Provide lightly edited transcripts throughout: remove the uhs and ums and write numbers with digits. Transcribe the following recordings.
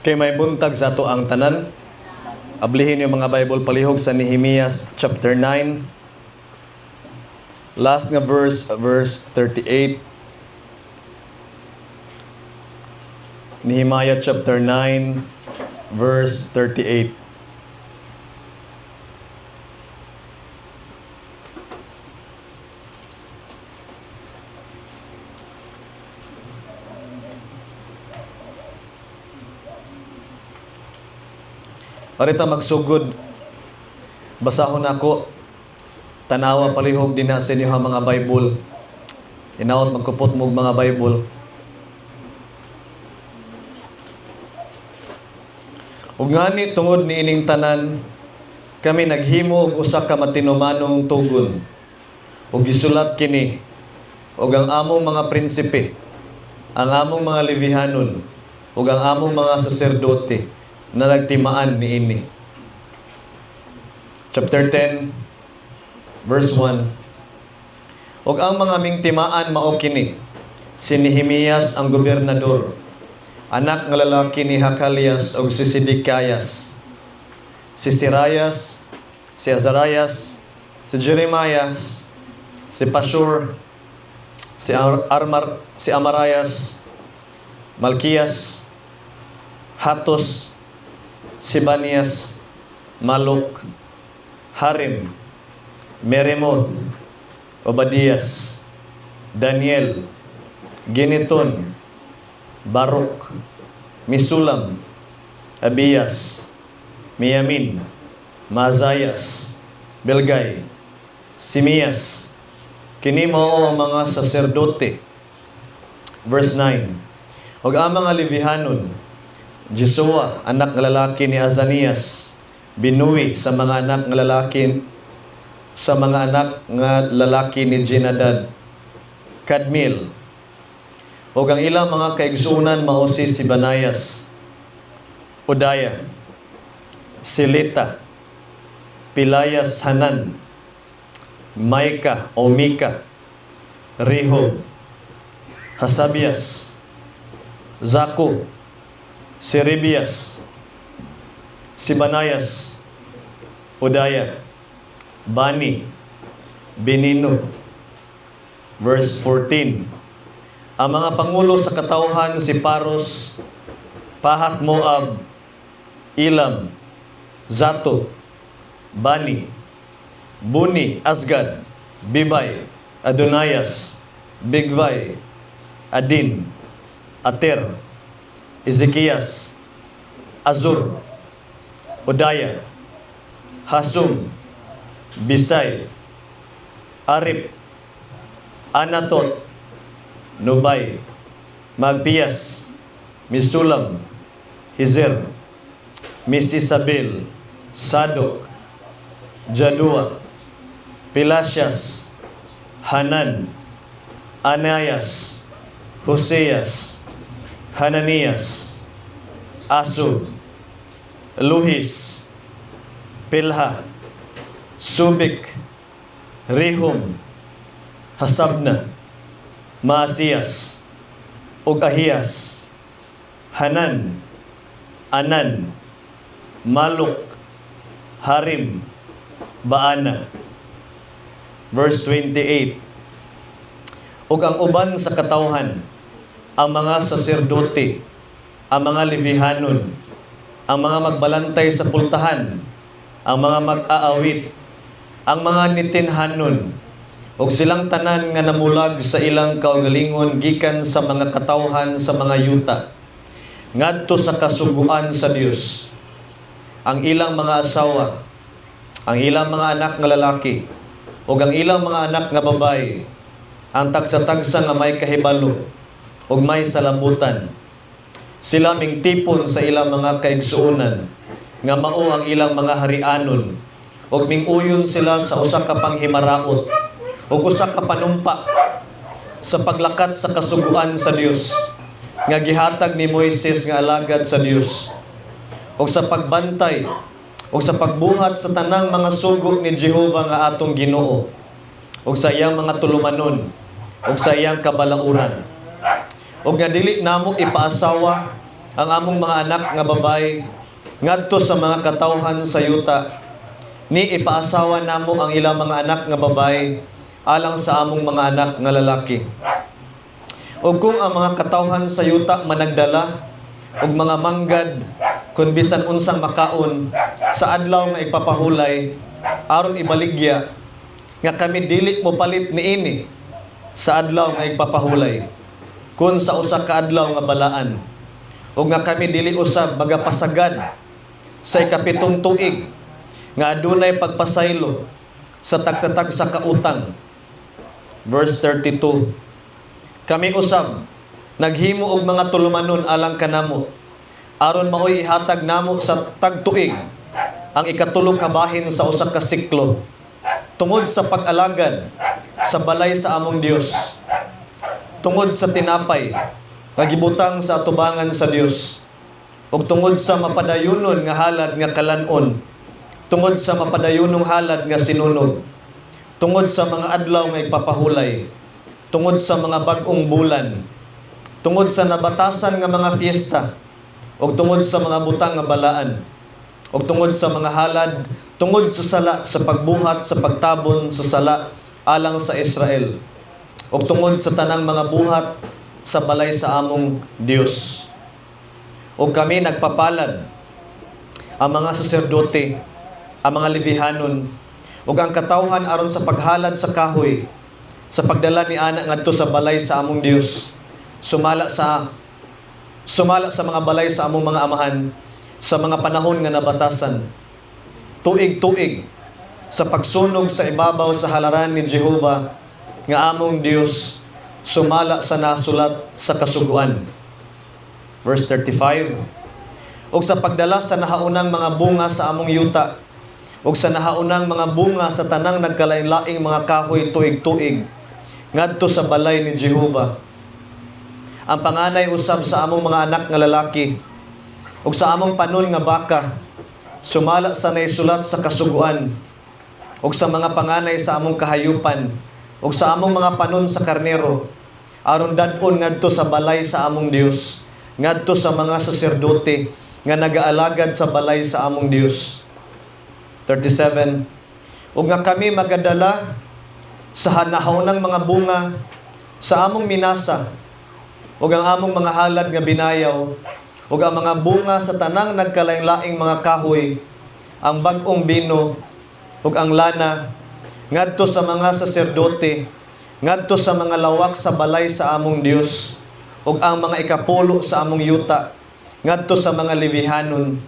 Kay may buntag sa ato ang tanan. Ablihin yung mga Bible palihog sa Nehemias chapter 9. Last nga verse 38. Nehemiah chapter 9, verse 38. Arita magsugod, basahon ako, tanawa palihog din na sa inyo ha mga Bible. Inaot magkupot mo mga Bible. Ug ngani tungod ni ining tanan, kami naghimo og usa ka matinumanong tugon. Ug gisulat kini, ug ang among mga prinsipe, ang among mga Levihanon, ug ang among mga saserdote na nagtimaan niini. Chapter 10, verse 1. Ug ang mga mingtimaan mao kini, si Nehemias ang gobernador, anak nga lalaki ni Hakalias ug si Sidikayas, si Sirayas, si Azarias, si Jeremias, si Pashur, si Amarayas, Malkiyas, Hatos, Sibanias, Maluk, Harim, Meremoth, Obadias, Daniel, Gineton, Baruk, Misulam, Abiyas, Miyamin, Mazayas, Belgay, Simias. Kini mao ang mga saserdote. Verse 9. Ug ang mga Levihanon, Jesua, anak nga lalaki ni Azanias, Binui sa mga anak nga lalaki ni Jenadad, Kadmiel, o ang ilang mga kaigsunan mao si Sibanayas, Udaya, Silita, Pilayas Hanan, Maika o Mika, Rehob, Hasabias, Zaku, Serebias, Sibanayas, Udaya, Bani, Benino. Verse 14. Ang mga pangulo sa katauhan si Paros, Pahat Moab, Ilam, Zato, Bani, Buni, Asgad, Bibay, Adonayas, Bigvay, Adin, Ater, Ezekias, Azur, Udaya, Hasum, Bisay, Arip, Anatot, Nubay, Magpiyas, Misulam, Hizer, Misisabel, Sadok, Jadua, Pilasyas, Hanan, Anayas, Hoseas, Hananias, Asub, Luhis, Pilha, Subik, Rehum, Hasabna, Maasiyas, ug Ahiyas, Hanan, Anan, Maluk, Harim, Baana. Verse 28. Ug ang uban sa katawhan, ang mga saserdote, ang mga Levihanon, ang mga magbalantay sa pultahan, ang mga mag-aawit, ang mga nitinhanon, ug silang tanan nga namulag sa ilang kaugalingon gikan sa mga katawhan sa mga yuta, ngadto sa kasuguan sa Dios. Ang ilang mga asawa, ang ilang mga anak nga lalaki, ug ang ilang mga anak nga babayi, ang tagsa-tagsa nga may kahibalo, ug may salambutan. Sila mingtipon sa ilang mga kaigsuonan, nga mao ang ilang mga harianon, ug minguyon sila sa usa ka panghimaraot, ug usa ka panumpa sa paglakat sa kasuguan sa Dios, nga gihatag ni Moises nga alagad sa Dios, ug sa pagbantay, ug sa pagbuhat sa tanang mga sugo ni Jehova nga atong Ginoo, ug sa iyang mga tulumanon, ug sa iyang kabalauran. ug nga dili namo ipaasawa ang among mga anak nga babay ngadto sa mga katawhan sa yuta, ni ipaasawa namo ang ilang mga anak nga babay alang sa among mga anak nga lalaki. O kung ang mga katawhan sa yuta managdala og mga manggad kun bisan unsang makaon sa adlaw nga ipapahulay aron ibaligya nga kami dili mo palit niini sa adlaw nga ipapahulay kun sa usa ka adlaw nga balaan, ug nga kami dili usab magapasagad sa ikapitong tuig nga adunay pagpasaylo sa tagsa-tagsa ka utang. Verse 32, kami usab naghimo og mga tulumanon alang kanamo aron maoy ihatag namo sa tagtuig ang ikatulong kabahin sa usa ka siklo tungod sa pag-alagad sa balay sa among Dios, tungod sa tinapay nga gibutang sa atubangan sa Dios, ug tungod sa mapadayunon nga halad nga kalan-on, tungod sa mapadayunong halad nga sinunog, tungod sa mga adlaw nga ipapahulay, tungod sa mga bag-ong bulan, tungod sa nabatasan nga mga fiesta, ug tungod sa mga butang nga balaan, ug tungod sa mga halad, tungod sa sala sa pagbuhat sa pagtabon sa sala alang sa Israel, ug tungod sa tanang mga buhat sa balay sa among Dios. Ug kami nagpapalad ang mga saserdote, ang mga Levihanon, ug ang katawhan aron sa paghalad sa kahoy sa pagdala ni ana ngadto sa balay sa among Dios, sumala sa mga balay sa among mga amahan sa mga panahon nga nabatasan, tuig-tuig sa pagsunog sa ibabaw sa halaran ni Jehova nga among Dios, sumala sa nasulat sa kasuguan. Verse 35, ug sa pagdala sa nahaunang mga bunga sa among yuta, ug sa nahaunang mga bunga sa tanang nagkalain-laing mga kahoy tuig-tuig ngadto sa balay ni Jehova. Ang panganay usab sa among mga anak nga lalaki ug sa among panon nga baka, sumala sa naisulat sa kasuguan, ug sa mga panganay sa among kahayupan, ug sa among mga panon sa karnero, aron dadpon ngadto sa balay sa among Dios, ngadto sa mga saserdote nga nagaalagad sa balay sa among Dios. 37, ug nga kami magadala sa nahaunang mga bunga sa among minasa, ug ang among mga halad nga binayaw, ug ang mga bunga sa tanang nagkalain-laing mga kahoy, ang bag-ong bino, ug ang lana, ngadto sa mga saserdote, ngadto sa mga lawak sa balay sa among Dios, ug ang mga ikapulo sa among yuta, ngadto sa mga Levihanon,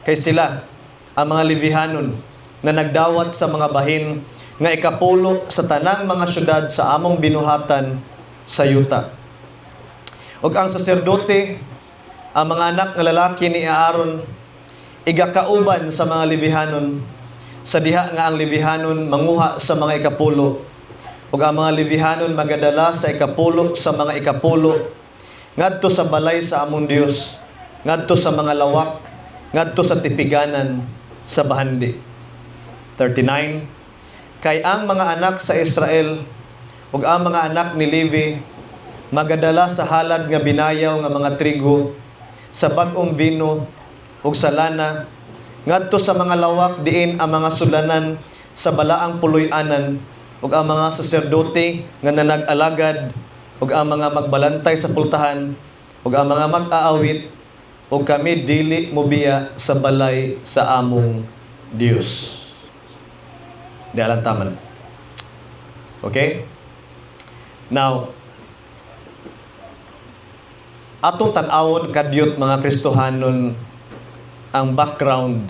kay sila, ang mga Levihanon, na nagdawat sa mga bahin, nga ikapulo sa tanang mga syudad sa among binuhatan sa yuta. Ug ang saserdote, ang mga anak nga lalaki ni Aaron, igakauban sa mga Levihanon, sa diha nga ang Levihanon manguha sa mga ikapulo, ug ang mga Levihanon magadala sa ikapulo sa mga ikapulo ngadto sa balay sa among Dios, ngadto sa mga lawak, ngadto sa tipiganan sa bahandi. 39, kay ang mga anak sa Israel ug ang mga anak ni Levi magadala sa halad nga binayaw nga mga trigo, sa bag-ong vino ug sa lana, ngadto sa mga lawak diin ang mga sulanan sa balaang puloy-anan, ug ang mga saserdote nga nanag-alagad, ug ang mga magbalantay sa pultahan, ug ang mga mag-aawit, ug kami dili mobiya sa balay sa among Dios. Di alam taman. Okay? Now, atong tan-awon kadyot mga Kristohanon ang background,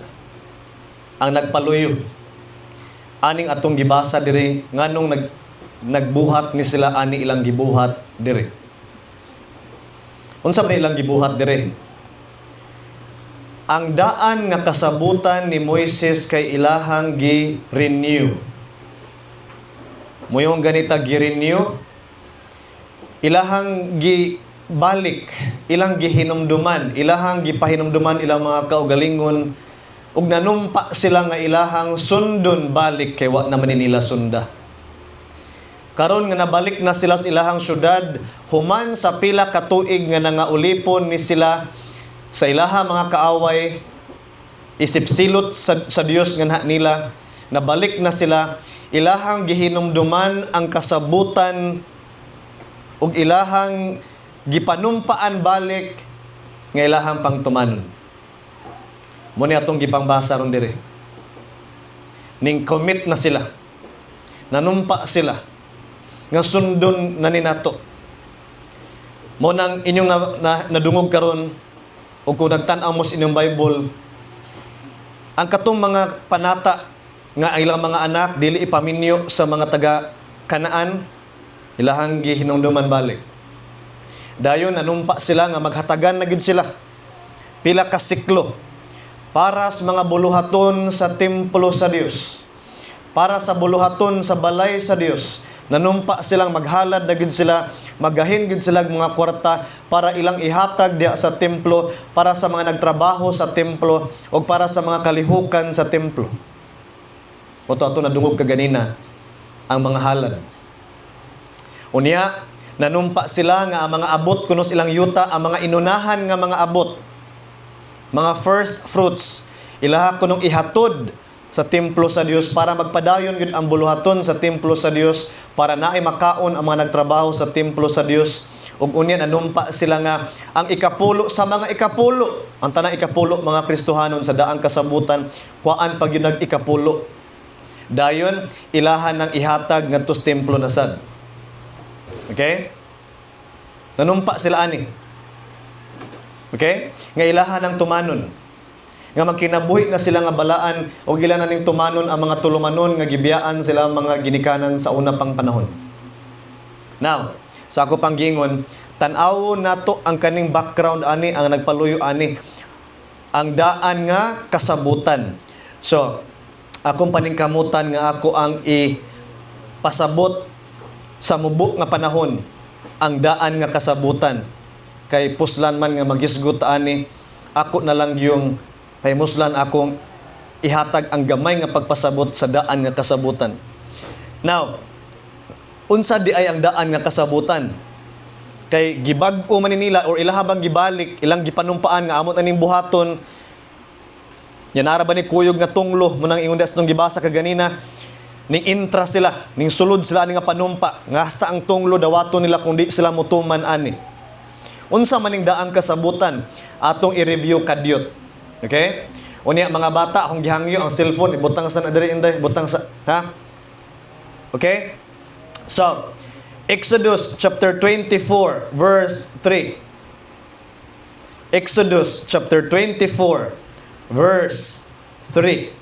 ang nagpaluyo aning atong gibasa diri nganong nagbuhat ni sila ani ilang gibuhat diri. Unsa ba ilang gibuhat diri? Ang daan nga kasabutan ni Moises kay ilahang gi-renew. Moyong ganita gi-renew, ilahang balik, ilang gihinumduman, ilahang gipahinumduman ilang mga kaugalingon, ug nanumpa sila nga ilahang sundon balik kay wa naman nila sunda. Karon nga nabalik na sila sa ilahang syudad, human sa pila ka tuig nga nangaulipon ni sila sa ilaha mga kaaway, isip silot sa Dios nga nila, nabalik na sila, ilahang gihinumduman ang kasabutan ug ilahang gipanumpaan balik nga ilahang pangtumanon. Muni atong gipangbasa ron dire. Ning commit na sila. Nanumpa sila nga sundon na ni nato. Mo nang inyong nadungog karon o kung nagtan-aw mo sa inyong Bible, ang katong mga panata nga ilang mga anak dili ipaminyo sa mga taga Kanaan, ilahang gihinumduman balik. Dayon nanumpa sila nga maghatagan na gid sila pila ka siklo para sa mga buluhaton sa templo sa Dios, para sa buluhaton sa balay sa Dios. Nanumpa silang maghalad na gid sila, magahin gid sila mga kwarta para ilang ihatag diya sa templo, para sa mga nagtrabaho sa templo o para sa mga kalihukan sa templo. O ato nadungog kaganina ang mga halad. Unya, nanumpa sila nga ang mga abot kuno silang yuta, ang mga inunahan nga mga abot, mga first fruits, ilaha kunong ihatod sa templo sa Dios para magpadayon gid ang buluhaton sa templo sa Dios, para naay makaon ang mga nagtrabaho sa templo sa Dios. Ug unya nanumpa sila nga ang ikapulo sa mga ikapulo, ang tanang ikapulo mga Kristohanon sa daang kasabutan, kuan pag yun ikapulo. Dayon ilahan ng ihatag ngadto sa templo na sad. Okay? Nanumpa sila ani. Okay? Nga ilahan ng tumanon. Nga magkinabuhi na sila nga balaan o gila na ning tumanon ang mga tulumanon nga gibiyaan sila mga ginikanan sa una pang panahon. Now, sa ako pang giingon, tan-aw nato ang kaning background ani, ang nagpaluyo ani, ang daan nga kasabutan. So, akong paningkamutan nga ako ang ipasabot sa mubo nga panahon ang daan nga kasabutan. Kay puslan man nga magisgot ani, ako na lang yung kay muslan akong ihatag ang gamay nga pagpasabot sa daan nga kasabutan. Now, unsa di ay ang daan nga kasabutan? Kay gibag-o man nila or ilahabang gibalik, ilang gipanumpaan nga amot aning buhaton. Yan ara ba ni kuyog nga tunglo mo nang ingon das nung gibasa kaganina, ning intra sila, ning sulod sila ani nga panumpa, nga hasta ang tunglo dawaton nila kung di sila mutuman ani. Unsa maning daang kasabutan atong i-review kadyot. Okay? Unya mga bata kung gihangyo ang cellphone ibutang sa diri inday, butang sa ha? Okay? So, Exodus chapter 24 verse 3. Exodus chapter 24 verse 3.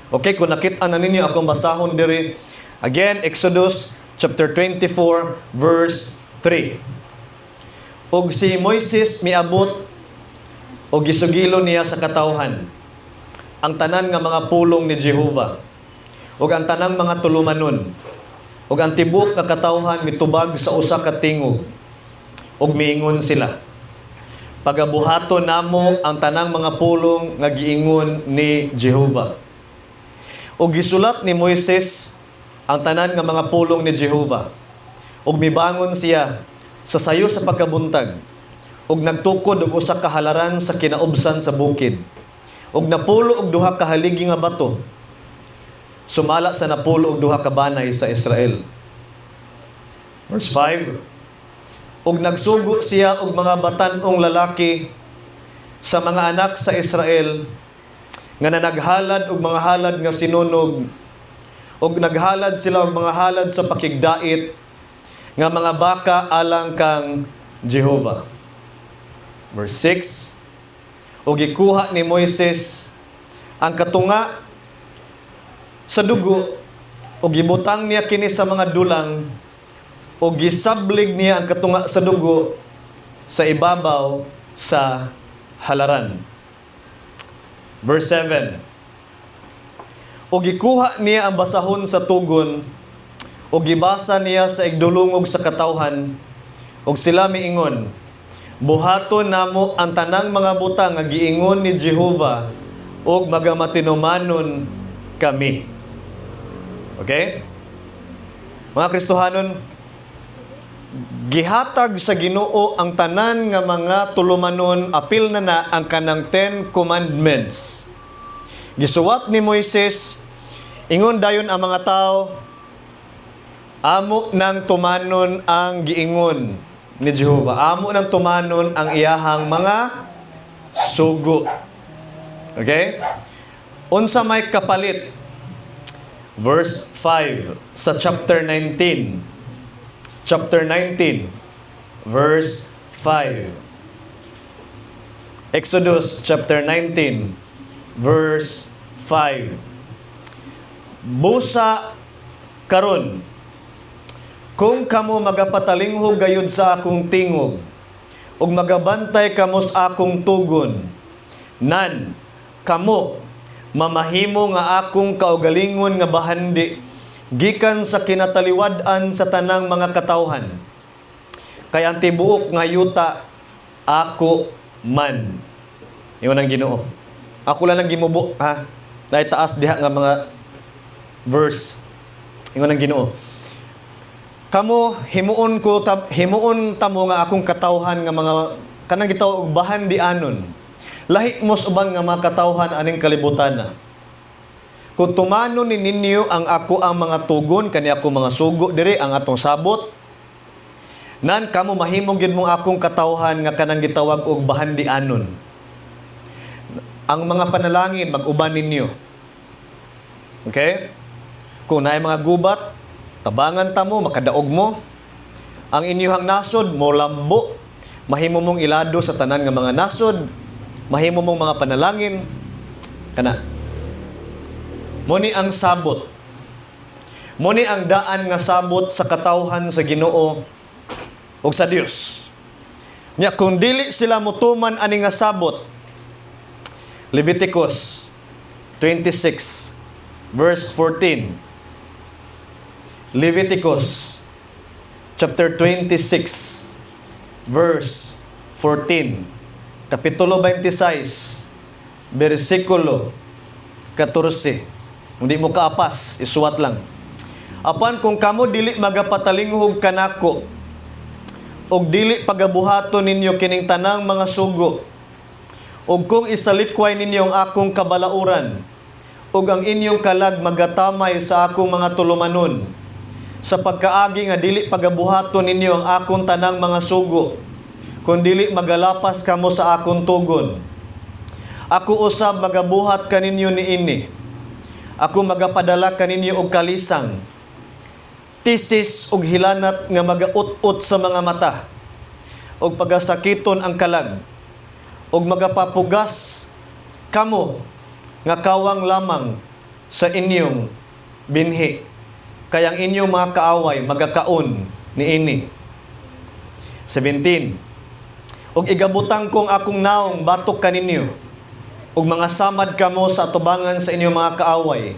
Okay, kung nakita na ninyo akong basahon diri. Again, Exodus chapter 24 verse 3. Og si Moises miabot og gisugilo niya sa katawhan ang tanan nga mga pulong ni Jehova ug ang tanang mga tulumanon ug ang tibok nga katawhan mitubag sa usa ka tingog ug miingon sila, pagabuhaton namo ang tanang mga pulong nga giingon ni Jehova. Ug gisulat ni Moises ang tanan nga mga pulong ni Jehova. Ug mibangon siya sa sayo sa pagkabuntag. Ug nagtukod og usa ka halaran sa kinaubsan sa bukid. Ug napulo og duha ka haligi nga bato. Sumala sa napulo og duha ka banay sa Israel. Verse 5. Ug nagsugo siya og mga batan-ong lalaki sa mga anak sa Israel nga nanaghalad og mga halad nga sinunog, og naghalad sila og mga halad sa pakigdait nga mga baka alang kang Jehova. Verse 6. Og gikuha ni Moises ang katunga sa dugo og gibutang niya kini sa mga dulang og gisablig niya ang katunga sa dugo sa ibabaw sa halaran. Verse 7. O gikuha niya ang basahon sa tugon, o gibasa niya sa igdulungog sa katawhan, o sila miingon, buhaton namo ang tanang mga butang nga giingon ni Jehova, o magamatinumanon kami. Okay? Mga Kristohanon, gihatag sa Ginoo ang tanan nga mga tulumanon, apil na ang kanang 10 commandments. Gisuwat ni Moises, ingon dayon ang mga tao, amo nang tumanon ang giingon ni Jehova. Amo nang tumanon ang iyahang mga sugo. Okay? Unsa may kapalit? Verse 5 sa chapter 19. Chapter 19, verse 5. Exodus chapter 19, verse 5. Busa karon, kung kamo magapatalinghog gayud sa akong tingog, ug magabantay kamo sa akong tugon, nan kamo mamahimo nga akong kaugalingon nga bahandi gikan sa kinataliwad-an sa tanang mga katawhan. Kay ang tibuok nga yuta ako man. Ingon ang Ginoo. Ako lang ang gimubo, ha. Dahil taas diha nga mga verse. Ingon ang Ginoo. Kamo himuon tamo nga akong katawhan nga mga kanang gitawag og bahandi anon. Lahi mo subang nga mga katawhan aning kalibutan na. Kung tumano ni ninyo ang ako ang mga tugon, kani ako mga sugo diri ang atong sabot, nan kamo mahimong gyud mong akong katawhan nga kanang gitawag og bahandi anon. Ang mga panalangin mag-uban ninyo. Okay? Kung naay mga gubat, tabangan ta mo, makadaog mo. Ang inyong nasod mo lambo, mahimo mong ilado sa tanan nga mga nasod, mahimo mong mga panalangin kana. Muni ang sabot. Muni ang daan nga sabot sa katawhan sa Ginoo o sa Dios. Nya kung dili sila mutuman ani nga sabot, Leviticus 26 verse 14. Leviticus chapter 26 verse 14. Kapitulo 26 bersikulo 14. Hindi mo kaapas, isuwat lang. Apan kung kamo dili magapatalinghog kanako, og dili pagabuhaton ninyo kining tanang mga sugo, og kung isalikway ninyo ang akong kabalauran, og ang inyong kalag magatamay sa akong mga tulumanon, sa pagkaagi nga dili pagabuhaton ninyo ang akong tanang mga sugo, kung dili magalapas kamo sa akong tugon, ako usab magabuhat kaninyo niini. Ako magapadala kaninyo og kalisang, tisis og hilanat nga magaut-ut sa mga mata, og pagasakiton ang kalag, og magapapugas kamo nga kawang lamang sa inyong binhi. Kayang inyong mga kaaway magakaon niini. 17. Og igabutang kong akong naong batok kaninyo, ug mga samad kamo sa atubangan sa inyong mga kaaway,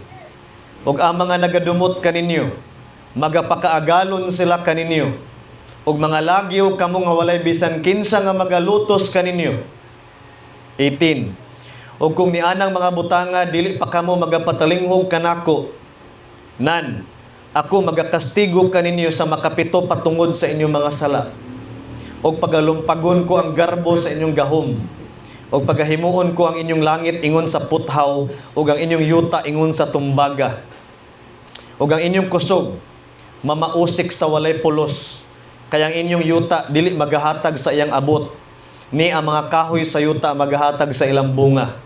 ug ang mga nagadumot kaninyo, magapakaagalon sila kaninyo, ug mga lagyo kamo nga walay bisan kinsa nga magalutos kaninyo. 18. Ug kung nianang mga butanga dili pa kamo magapatalinghog kanako, nan ako magakastigo kaninyo sa makapito patungod sa inyong mga sala, ug pagalumpagon ko ang garbo sa inyong gahom, o pagahimuon ko ang inyong langit ingon sa puthaw, o ang inyong yuta ingon sa tumbaga, o ang inyong kusog mamausik sa walay pulos, kaya ang inyong yuta dili magahatag sa iyang abot, ni ang mga kahoy sa yuta magahatag sa ilang bunga.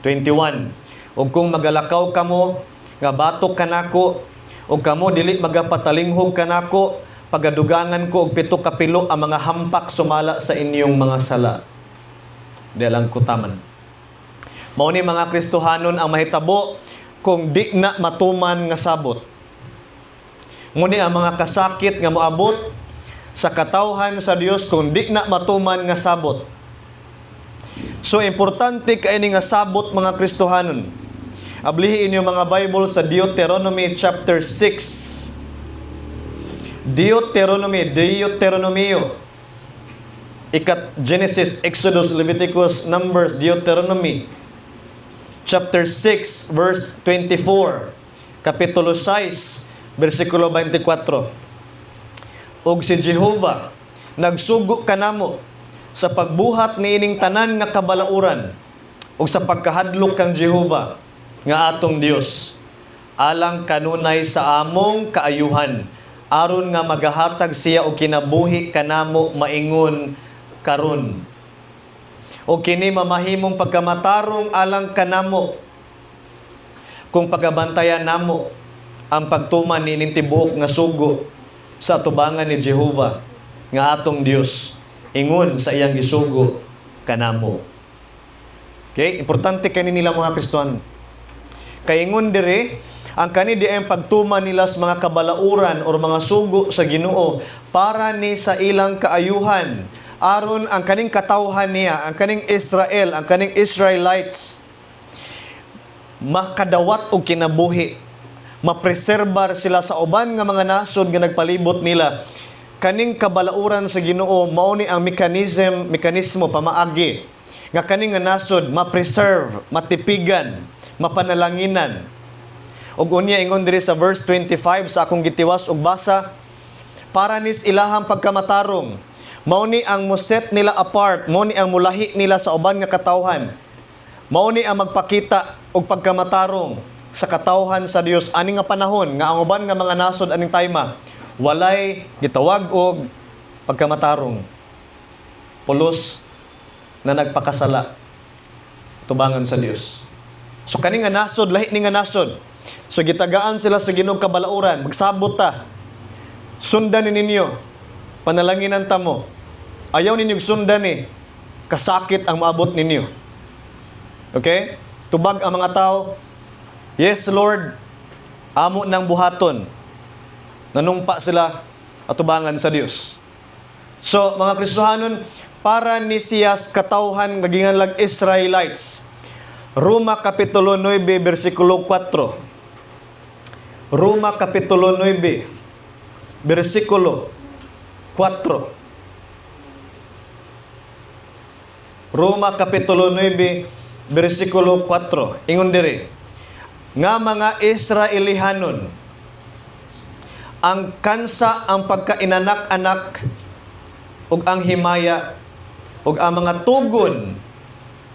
21. O kung magalakaw kamo nga batok kanako, o kamo dili magapatalinghog kanako, pagadugangan ko og 7 kapilo ang mga hampak sumala sa inyong mga sala. Dalang kutaman. Mao ni mga Kristohanon ang mahitabo kung di na matuman nga sabot. Nguni ang mga kasakit nga moabot sa katawhan sa Dios kung di na matuman nga sabot. So importante kay ni nga sabot mga Kristohanon. Ablihi inyo mga Bible sa Deuteronomy chapter 6. Deuteronomio. Genesis, Exodus, Leviticus, Numbers, Deuteronomy, chapter 6, verse 24. Kapitulo 6, versikulo 24. Og si Jehovah nagsugo kanamo sa pagbuhat niining tanan nga kabalauran ug sa pagkahadlok kang Jehovah nga atong Dios alang kanunay sa among kaayuhan aron nga magahatag siya og kinabuhi kanamo maingon karon. O kini mamahimong pagkamatarong alang kanamo kung pagabantayan namo ang pagtuman niining tibuok nga sugo sa atubangan ni Jehovah nga atong Dios ingon sa iyang gisugo kanamo. Okay, importante kani nila mga Kristiyano. Kay ingon dire ang kani di ang pagtuman nila sa mga kabalauran o mga sugo sa Ginoo para ni sa ilang kaayuhan aron ang kaning katawhan niya, ang kaning Israel, ang kaning Israelites makadawat og kinabuhi, mapreserbar sila sa uban nga mga nasod nga nagpalibot nila. Kaning kabalauran sa Ginoo mao ni ang mekanismo pamaagi nga kaning nga nasod ma-preserve, matipigan, mapanalanginan. Ug unya ingon diri sa verse 25 sa akong gitiwas ug basa, para nis ilahang pagkamatarong mao ni ang moset nila apart, mao ni ang mulahi nila sa uban nga katawhan, mao ni ang magpakita og pagkamatarong sa katawhan sa Dios ani nga panahon nga ang uban nga mga nasod aning tayma walay gitawag og pagkamatarong, pulos na nagpakasala tubangan sa Dios. So kani nga nasod lahi ni nga nasod, so gitagaan sila sa Ginoong kabalauran, magsabot ta, sundan ninyo, panalanginan ta mo, ayaw ninyo sundan ni, kasakit ang maabot ninyo. Okay? Tubag ang mga tao, yes Lord, amo ng buhaton, nanumpa sila atubangan sa Dios. So mga Kristohanon, para ni siyas katawhan magingan lag Israelites. Roma Kapitulo 9, versikulo 4. Roma Kapitulo 9, versikulo 4. Roma Kapitulo 9, versikulo 4. Ingon diri, nga mga Israelihanon, ang kansa ang pagkainanak-anak ug ang himaya ug ang mga tugon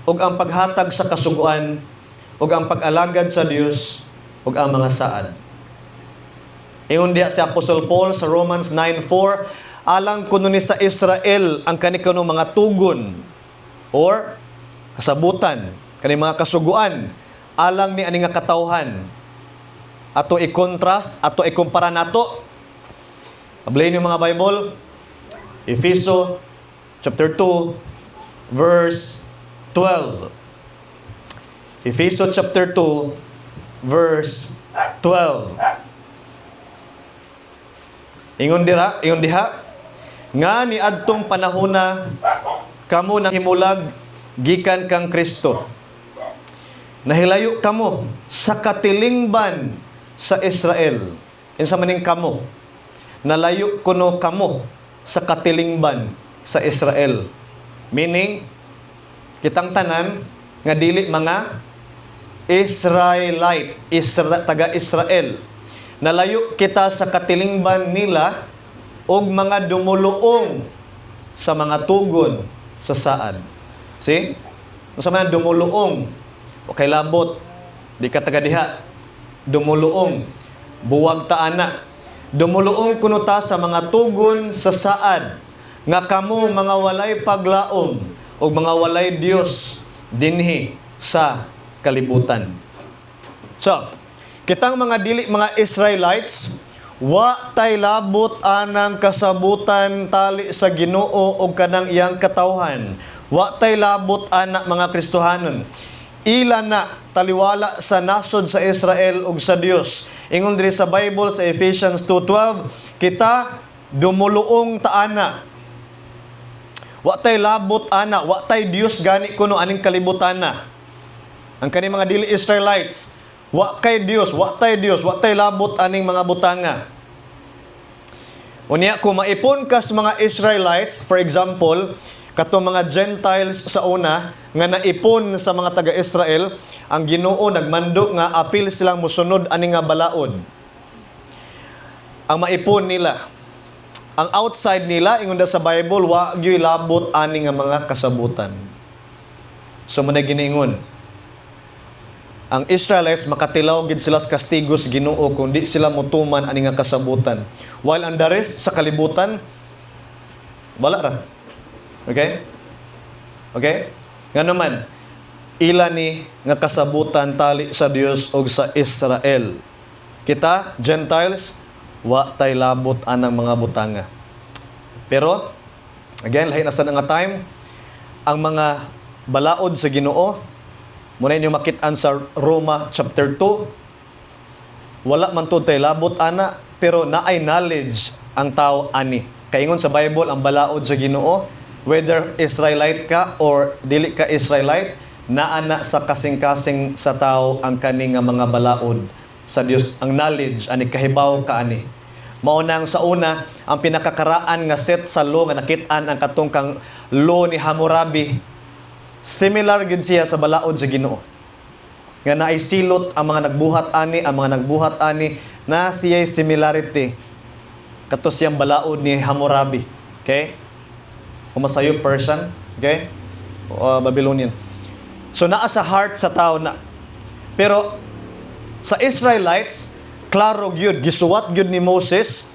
ug ang paghatag sa kasuguan ug ang pag-alagad sa Dios ug ang mga saad. Ingon diha si Apostol Paul sa Romans 9:4, alang kuno ni sa Israel ang kanikanon mga tugon or kasabutan, kani mga kasuguan alang ni ani nga katawhan. Ato i-contrast, ato ikumpara nato. Ablayin yung mga Bible. Efeso chapter 2 verse 12. Efeso chapter 2 verse 12. Ingon diha, nga ni adtong panahona kamo nang himulag gikan kang Kristo. Nahilayo kamo sa katilingban sa Israel. Insa maning kamo? Nalayo kuno kamo sa katilingban sa Israel. Meaning, kitang tanan nga dili mga Israelite, taga-Israel. Nalayo kita sa katilingban nila og mga dumuluong sa mga tugon sa saad. See? Sa mga dumuluong, o kay labot, di ka taga diha, dumuluong, buwag taana. Dumuluong kuno ta sa mga tugon sa saad, nga kamo mga walay paglaom o mga walay Dios dinhi sa kalibutan. So, kitang mga dili mga Israelites, wa tay labot anang kasabutan tali sa Ginoo o kanang iyang katawhan. Wa tay labot anak mga Kristohanon. Ila na taliwala sa nasod sa Israel ug sa Dios. Ingon diri sa Bible sa Ephesians 2:12, kita dumuluong taana. Wa tay labot ana, wa tay Dios gani kuno aning kalibutan na. Ang kani mga dili Israelites, wa kay Dios, wa tay Dios, wa tay labot aning mga butanga. Unya kung maipon kas mga Israelites, for example, Katong mga Gentiles sa una nga naipon sa mga taga-Israel, ang Ginoo nagmando nga apil silang musunod ani nga balaod. Ang maipon nila, ang outside nila ingon sa Bible wa gyoy labot ani nga mga kasabutan. So man giniingon, ang Israelites makatilaw gid sila sa kastigos Ginoo kung di sila motuman ani nga kasabutan. While ang the rest sa kalibutan wala ra. Okay? Okay? Nga naman, ila ni nga kasabutan tali sa Dios o sa Israel. Kita, Gentiles, wa tay labot anang mga butanga. Pero, again, lahi na sa nga time, ang mga balaod sa Ginoo, muna inyo makit-an sa Roma chapter 2, wala man to tay labot ana, pero naay knowledge ang tao ani. Kaingon sa Bible, ang balaod sa Ginoo, whether Israelite ka or dili ka Israelite, naana sa kasing-kasing sa tao ang kaning nga mga balaod sa Dios, ang knowledge ani kahibaw kaani. Mao nang sa una ang pinakakaraan nga set sa law nga nakit-an ang katong kang law ni Hammurabi, similar gid siya sa balaod sa Ginoo. Nga naay silot ang mga nagbuhat ani, na siya'y similarity kato siyang balaod ni Hammurabi. Okay? Kumasayo Persian, okay? Babylonian. So naa sa heart sa tao na. Pero sa Israelites, klaro gyud gisuwat gyud ni Moses.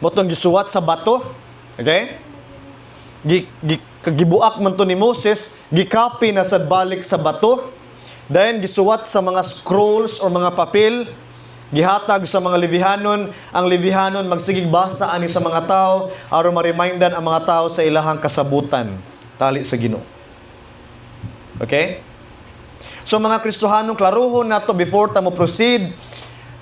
Motong gisuwat sa bato, okay? Gibuak man to ni Moses, gikopy na sad balik sa bato. Then gisuwat sa mga scrolls or mga papel, gihatag sa mga Levihanon, ang Levihanon magsigig basa ani sa mga tao aron ma-remindan ang mga tao sa ilahang kasabutan tali sa Ginoo. Okay? So mga Kristohanong, klaruhon nato before ta mo proceed,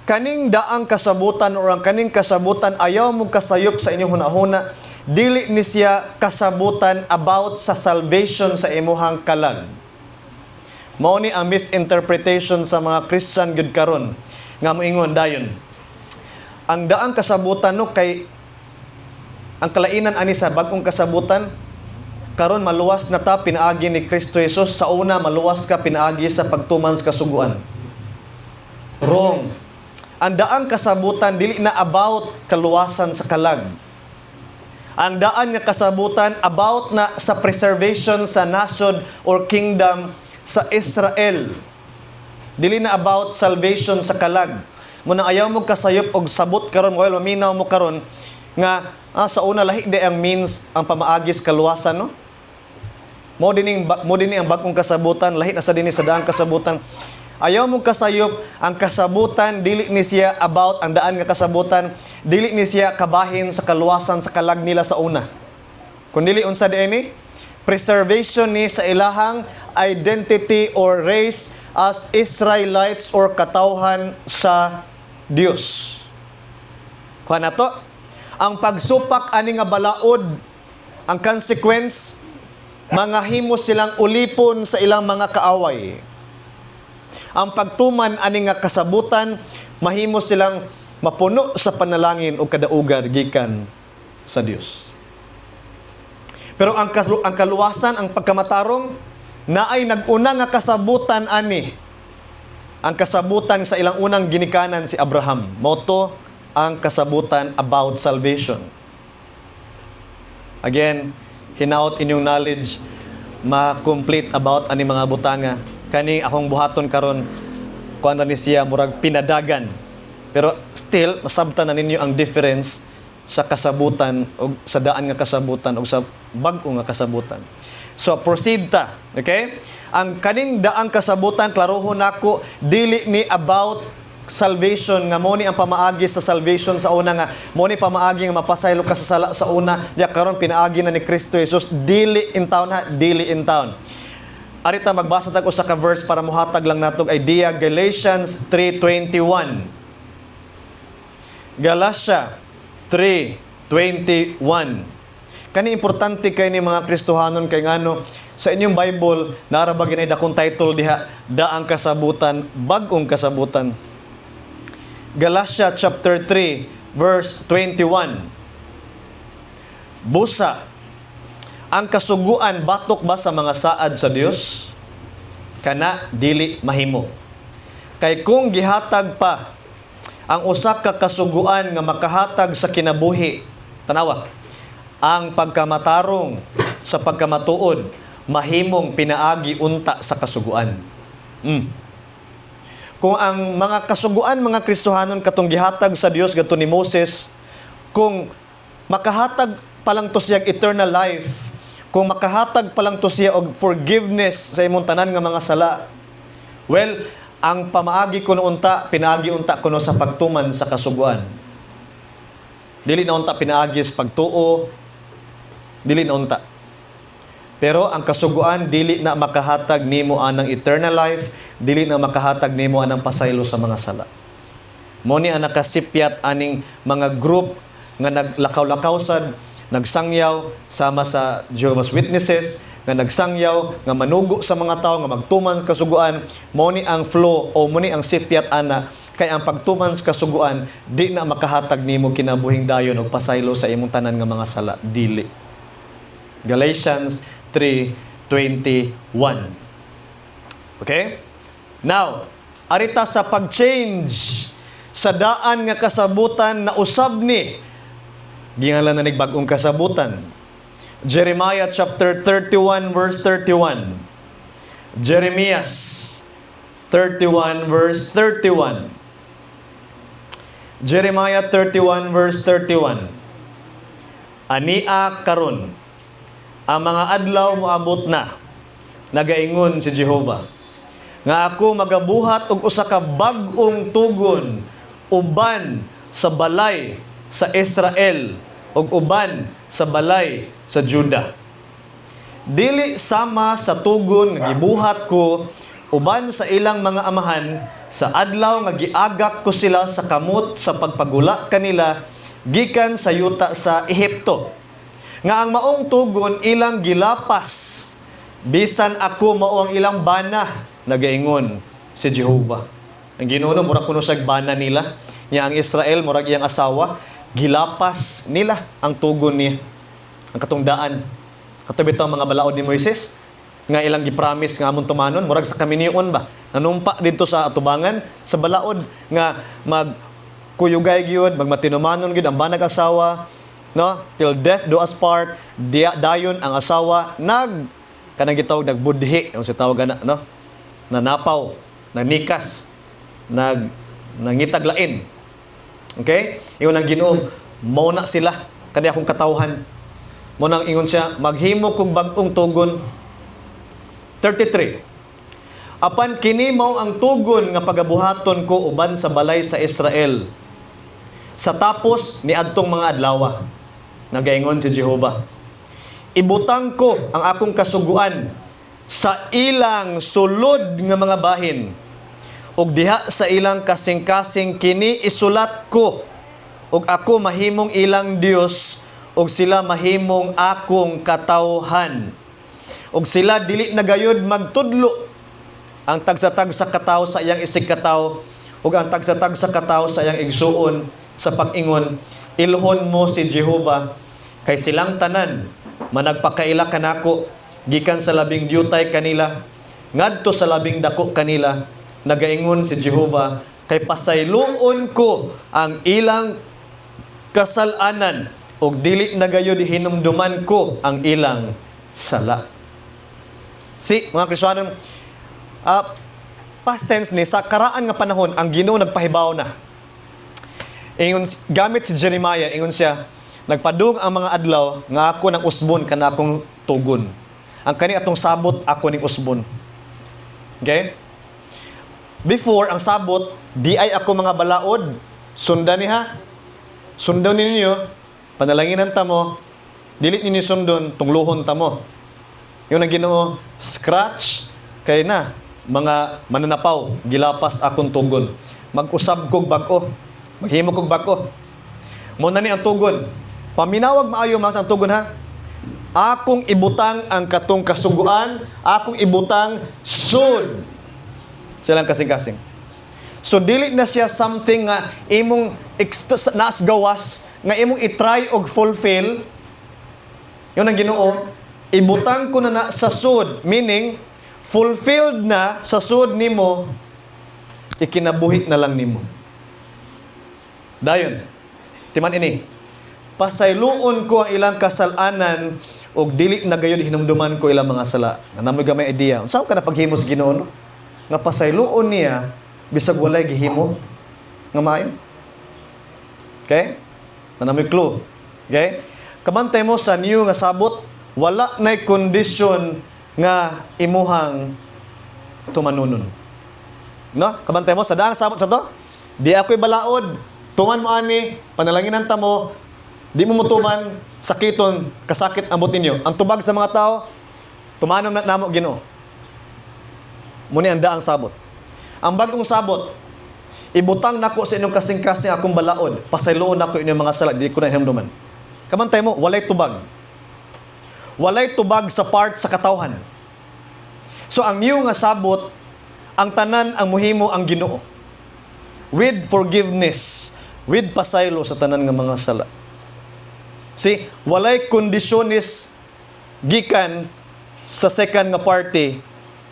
kaning daang kasabutan or ang kaning kasabutan ayaw mo kasayop sa inyong hunahuna, dili ni siya kasabutan about sa salvation sa imuhang kalag. Mao ni ang misinterpretation sa mga Christian gud karon nga moingon dayon. Ang daang kasabutan no kay ang kalainan ani sa bag-ong kasabutan karon maluwas na ta pinaagi ni Kristo Jesus. Sa una maluwas ka pinaagi sa pagtuman sa kasuguan. Wrong. Ang daang kasabutan dili na about kaluwasan sa kalag. Ang daan nga kasabutan about na sa preservation sa nation or kingdom sa Israel. Dili na about salvation sa kalag. Muna ayaw mo kasayop og sabot karon, while maminaw mo karon nga sa una lahi di ang means ang pamaagis kaluwasan no. Mo dinhi ang bag-ong kasabutan, lahi na sa dinhi sa daang kasabutan. Ayaw mo kasayop ang kasabutan, dili ni siya about ang daan nga kasabutan, dili ni siya kabahin sa kaluwasan sa kalag nila sa una. Kun dili unsa diini preservation ni sa ilahang identity or race as Israelites or katawhan sa Dios. Kuha na to, ang pagsupak ani nga balaod, ang consequence, mga himo silang ulipon sa ilang mga kaaway. Ang pagtuman ani nga kasabutan, mahimo silang mapuno sa panalangin o kadaugan gikan sa Dios. Pero ang kaluwasan, ang pagkamatarong, naay nag-una nga kasabutan ani. Ang kasabutan sa ilang unang ginikanan si Abraham. Moto ang kasabutan about salvation. Again, hinaut inyong knowledge ma-complete about ani mga butanga. Kani akong buhaton karon kuan ra ni siya murag pinadagan. Pero still masabtan na ninyo ang difference sa kasabutan o sa daan nga kasabutan o sa bag-o nga kasabutan. So proceed ta, okay? Ang kaning daang kasabutan klarohon nako dili ni about salvation nga mo ni ang pamaagi sa salvation sa una nga mo ni pamaagi nga mapasaylo ka sa sala sa una diya karon pinaagi na ni Kristo Jesus dili in town ha, dili in town. Arita magbasa tag usa ka verse para mohatag lang natog idea. Galatians 3:21. Galatia 3:21. Kani importante kay ni mga Kristohanon kay ngano sa inyong Bible nara ba ginay dakong title diha daang kasabutan, bag-ong kasabutan. Galatia chapter 3 verse 21. Busa ang kasuguan batok ba sa mga saad sa Dios? Kana dili mahimo. Kay kung gihatag pa ang usa ka kasuguan nga makahatag sa kinabuhi, tanawa, ang pagkamatarong sa pagkamatuod mahimong pinaagi unta sa kasuguan. Kung ang mga kasuguan mga Kristohanon katong gihatag sa Dios gadto ni Moses, kung makahatag pa lang to siya eternal life, kung makahatag pa lang to siya og forgiveness sa imong tanan nga mga sala, well, ang pamaagi kuno unta, pinaagi unta kuno sa pagtuman sa kasuguan. Dili na unta pinaagi sa pagtuo, dili na unta. Pero ang kasuguan dili na makahatag nimo anang eternal life, dili na makahatag nimo anang pasaylo sa mga sala. Mo ni ang nakasipyat aning mga group nga naglakaw-lakaw sad, nagsangyaw sama sa Jehovah's Witnesses, nga nagsangyaw, nga manugo sa mga tao, nga magtuman sa kasuguan, mo ni ang flow o mo ni ang sipyat ana, kay ang pagtuman sa kasuguan, di na makahatag nimo kinabuhing dayon o pasaylo sa imong tanan nga mga sala. Dili. Galatians 3:21. Okay? Now, arita sa pag-change sa daan nga kasabutan na usab ni gingalan na nagbag-ong kasabutan. Jeremiah chapter 31 verse 31. Jeremias 31 verse 31. Jeremiah 31 verse 31. Ania karon ang mga adlaw moabot na, nagaingon si Jehovah, nga ako magabuhat og usa ka bag-ong tugon uban sa balay sa Israel ug uban sa balay sa Juda. Dili sama sa tugon nga gibuhat ko uban sa ilang mga amahan sa adlaw nga giagak ko sila sa kamot sa pagpagula kanila gikan sa yuta sa Ehipto. Nga ang maong tugon ilang gilapas bisan ako mao ang ilang bana, nagaingon si Jehovah. Ang Ginoo murag kuno sa bana nila, nya ang Israel murag iyang asawa, gilapas nila ang tugon niya, ang katungdaan. Katubit ang mga balaod ni Moises nga ilang gipromise nga amon tumanon, murag sa kaminion ba, nanumpa dito sa atubangan sa balaod nga magkuyugay gyud, magmatinumanon gyud ang banag asawa, no, till death do us part. Dayon ang asawa kanang gitawag nagbudhi, ang sitawagan na, no, nanapaw, nanikas, nangitaglain. Okay? Ingon ang Ginoo, mao na sila kani akong katawhan. Mo nang ingon siya, maghimo kog bag-ong tugon. 33. Apan kini mao ang tugon nga pagabuhaton ko uban sa balay sa Israel sa tapos ni adtong mga adlaw. Nagaingon si Jehovah, ibutang ko ang akong kasuguan sa ilang sulod nga mga bahin, ug diha sa ilang kasing-kasing kini isulat ko, ug ako mahimong ilang Dios, ug sila mahimong akong katawhan. Ug sila dili na gayud magtudlo ang tagsatag sa katawo sa iyang isig katawo, ug ang tagsatag sa katawo sa iyang igsuon sa pag-ingon, ilhon mo si Jehovah, kay silang tanan managpakaila kanako gikan sa labing diyutay kanila ngadto sa labing dako kanila. Nagaingon si Jehovah, kay pasayloon ko ang ilang kasalanan ug dili na gayud hinumduman ko ang ilang sala. Si mga Kristiyanon, past tense ni sa karaan nga panahon ang Ginoo nagpahibaw na. Ingon gamit si Jeremiah, ingon siya, nagpadung ang mga adlaw nga ako ng usbon kana akong tugon. Ang kani atong sabot ako ning usbon. Okay? Before ang sabot, di ay ako mga balaod, sundan niha. Sundan ninyo, panalanginan ta mo, dili ninyo sundon, tungluhon ta mo. Yung ang Ginoo, scratch kay na mga mananapaw, gilapas akong tugon. Mag-usab kog bag-o, maghimo kog bag-o. Mo na ni ang tugon. Paminawag maayo mas ang tugon ha. Akong ibutang ang katong kasuguan, akong ibutang sud. Silang kasing-kasing. So dili na siya something nga imong nas gawas nga imong i-try og fulfill. Yun ang Ginoo. ibutang ko na sa sud, meaning fulfilled na sa sud nimo, ikinabuhi na lang nimo. Dayon, timan ini, pasayloon ko ang ilang kasalanan ug dili na gayud hinumduman ko ilang mga sala. Namoy gamay idea. Unsa ka na paghimos Ginoo no? Nga pasayloon niya bisag walay gihimo nga maayo. Okay? Namoy clue. Okay? Kabantay mo sa new nga sabot, wala nay kondisyon nga imuhang tumanunon. No? Kabantay mo sa daang sabot sa to. Di ako'y balaod, tuman mo ani, panalanginan ta mo, di mo mutuman, sakiton, kasakit ambot ninyo. Ang tubag sa mga tao, tumanom na namo Ginoo. Muni ang daang sabot. Ang bagong sabot, ibutang nako sa inyong kasing-kasing akong balaod, pasayloon nako inyong mga sala, di ko na hinumduman. Kabantay mo, walay tubag. Walay tubag sa part sa katawhan. So ang new nga sabot, ang tanan ang muhimo ang Ginoo. With forgiveness, with pasaylo sa tanan nga mga sala. See, walay kondisyonis gikan sa second nga party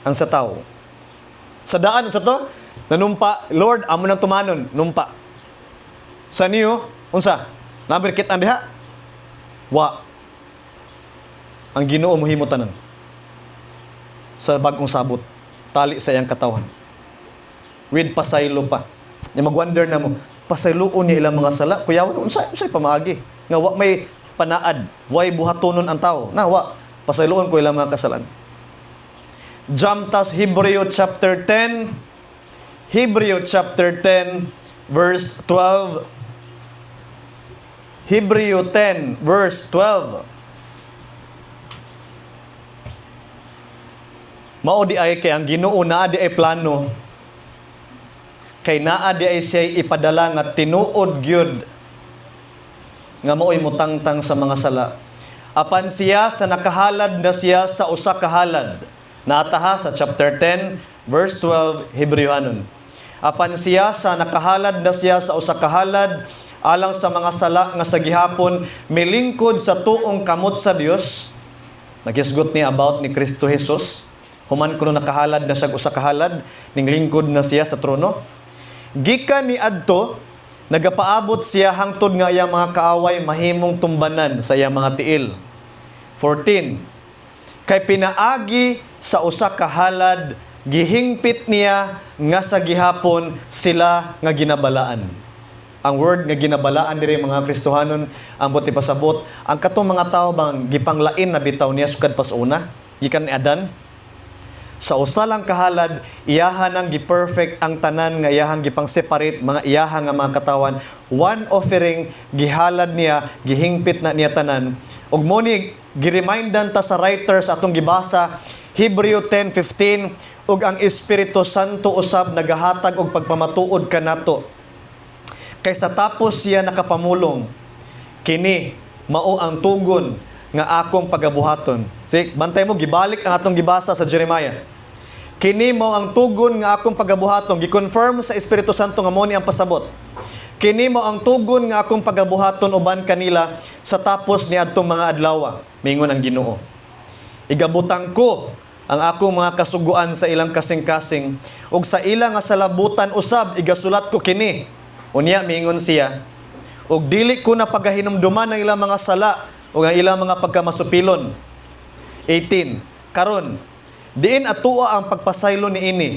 ang sa tao. Sa daan sa to, nanumpa, Lord, amo nang tumanon, numpa. Sa niyo, unsa? Nabirkit ang diha? Wa. Ang Ginoo mohimo tanan. Sa bagong sabot, tali sa iyang katawhan. With pasaylo pa. Nga mag-wonder na mo, pasayloon niya ilang mga sala, kuya, unsay pamaagi. Nga wa may panaad, way buhatonon ang tao. Na, wa, pasayloon ko ilang mga kasalan. Jump tas Hebreo chapter 10, Hebreo chapter 10, verse 12. Hebreo 10, verse 12. Mao di ay kay ang Ginoo naa di ay plano, kay naa di ay siya ipadala nga tinuod gyud nga mao'y mutangtang sa mga sala. Apan siya sa nakahalad na siya sa usa ka halad. Naataha sa chapter 10, verse 12, Hebreohanon. Apan siya sa nakahalad na siya sa usa ka halad alang sa mga sala nga sa gihapon milingkod sa tuong kamot sa Dios. Nagisgot ni about ni Kristo Jesus. Human kuno nakahalad na siya usa ka halad, ning lingkod na siya sa trono. Gikan ni adto nagapaabot siya hangtod nga iyang mga kaaway mahimong tumbanan sa iyang mga tiil. 14. Kay pinaagi sa usa ka halad, gihingpit niya nga sa gihapon sila nga ginabalaan. Ang word nga ginabalaan diri mga Kristohanon, ang buti pasabot, ang katong mga tao bang gipanglain na bitaw niya sukad pas una, gikan ni Adan. Sa usa lang kahalad, iyahan ang gi-perfect ang tanan nga iyahang gipang-separate mga iyahan nga mga katawan. One offering, gihalad niya, gihingpit na niya tanan. Ug mo ni gi-remindan ta sa writers atong gibasa, Hebreo 10:15, ug ang Espiritu Santo usab nagahatag og pagpamatuod kanato. Kaysa tapos siya nakapamulong, kini mao ang tugon nga akong pagabuhaton. See, bantay mo, gibalik ang atong gibasa sa Jeremiah. Kini mo ang tugon nga akong pagabuhaton. Gi-confirm sa Espiritu Santo nga mo ni ang pasabot. Kini mo ang tugon nga akong pagabuhaton uban kanila sa tapos ni adtong mga adlaw. Mingon ang Ginoo. Igabutang ko ang akong mga kasuguan sa ilang kasing-kasing ug sa ilang nga salabutan usab igasulat ko kini. Unya mingon siya. Ug dili ko na pagahinumduman ang ilang mga sala o ang ilang mga pagkamasupilon. 18. Karon, diin atuwa ang pagpasaylo ni ini.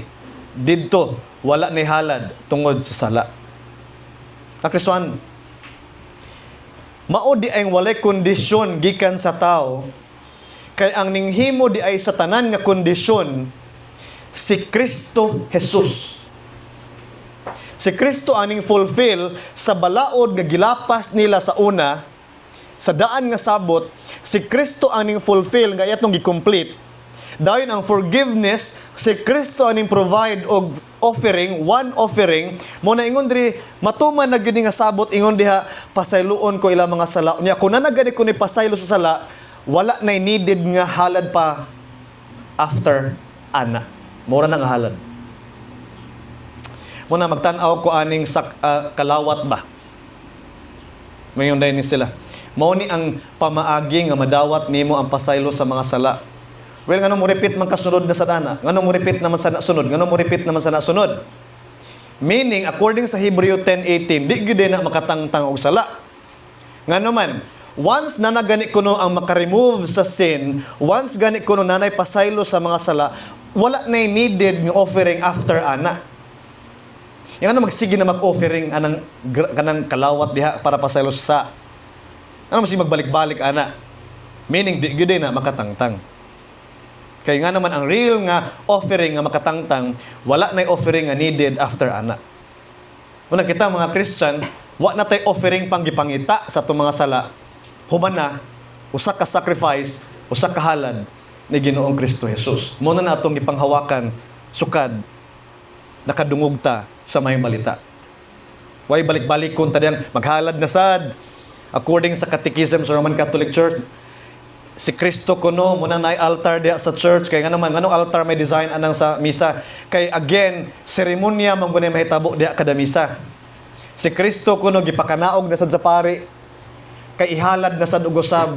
Didto, wala ni halad tungod sa sala. Kakristohan, mao di ay walay kondisyon gikan sa tao, kay ang ninghimo di ay sa tanan nga kondisyon, si Kristo Jesus. Si Kristo aning fulfill sa balaod nga gilapas nila sa una, sa daan nga sabot, si Kristo aning fulfill nga iyatong gi-complete. Dayon ang forgiveness, si Kristo aning provide og offering, one offering. Mo na ingon diri matuman na gyud nga sabot ingon diha pasayloon ko ilang mga sala. Nya kun na gani ko ni pasaylo sa sala, wala nay needed nga halad pa after ana. Mura na nga halad. Mo na magtan-aw ko aning kalawat ba. Mayon dai ni sila. Mao ni ang pamaagi nga madawat nimo ang pasaylo sa mga sala. Well, ngano mo repeat man kasunod na sa dana? Ngano mo repeat naman sa sunod? Ngano mo repeat naman sa nasunod? Meaning, according sa Hebreo 10:18, di gyud na makatangtang og sala. Ngano man, once na nagani kuno ang makaremove sa sin, once gani kuno nanay pasaylo sa mga sala, wala na needed ng offering after ana. Yung ano magsige na mag-offering kanang kalawat diha para pasaylo sa ano mas magbalik-balik ana. Meaning di gyud na makatangtang. Kaya nga naman ang real nga offering nga makatangtang, wala na offering nga needed after ana. Muna kita mga Christian, wa na tay offering panggipangita sa itong mga sala. Human na, usa ka sacrifice, usa ka halad ni Ginoong Kristo Jesus. Muna na itong ipanghawakan, sukad, nakadungog ta sa may balita. Way balik-balik kung tadiyang maghalad na sad. According sa Catechism sa Roman Catholic Church, si Kristo kuno muna na altar diya sa church. Kaya nga naman, anong altar may design anang sa misa? Kay again, seremonya mong gunay mahitabo diya kada misa. Si Kristo kuno gipakanaog na sad sa pari. Kay ihalad na sad og usab,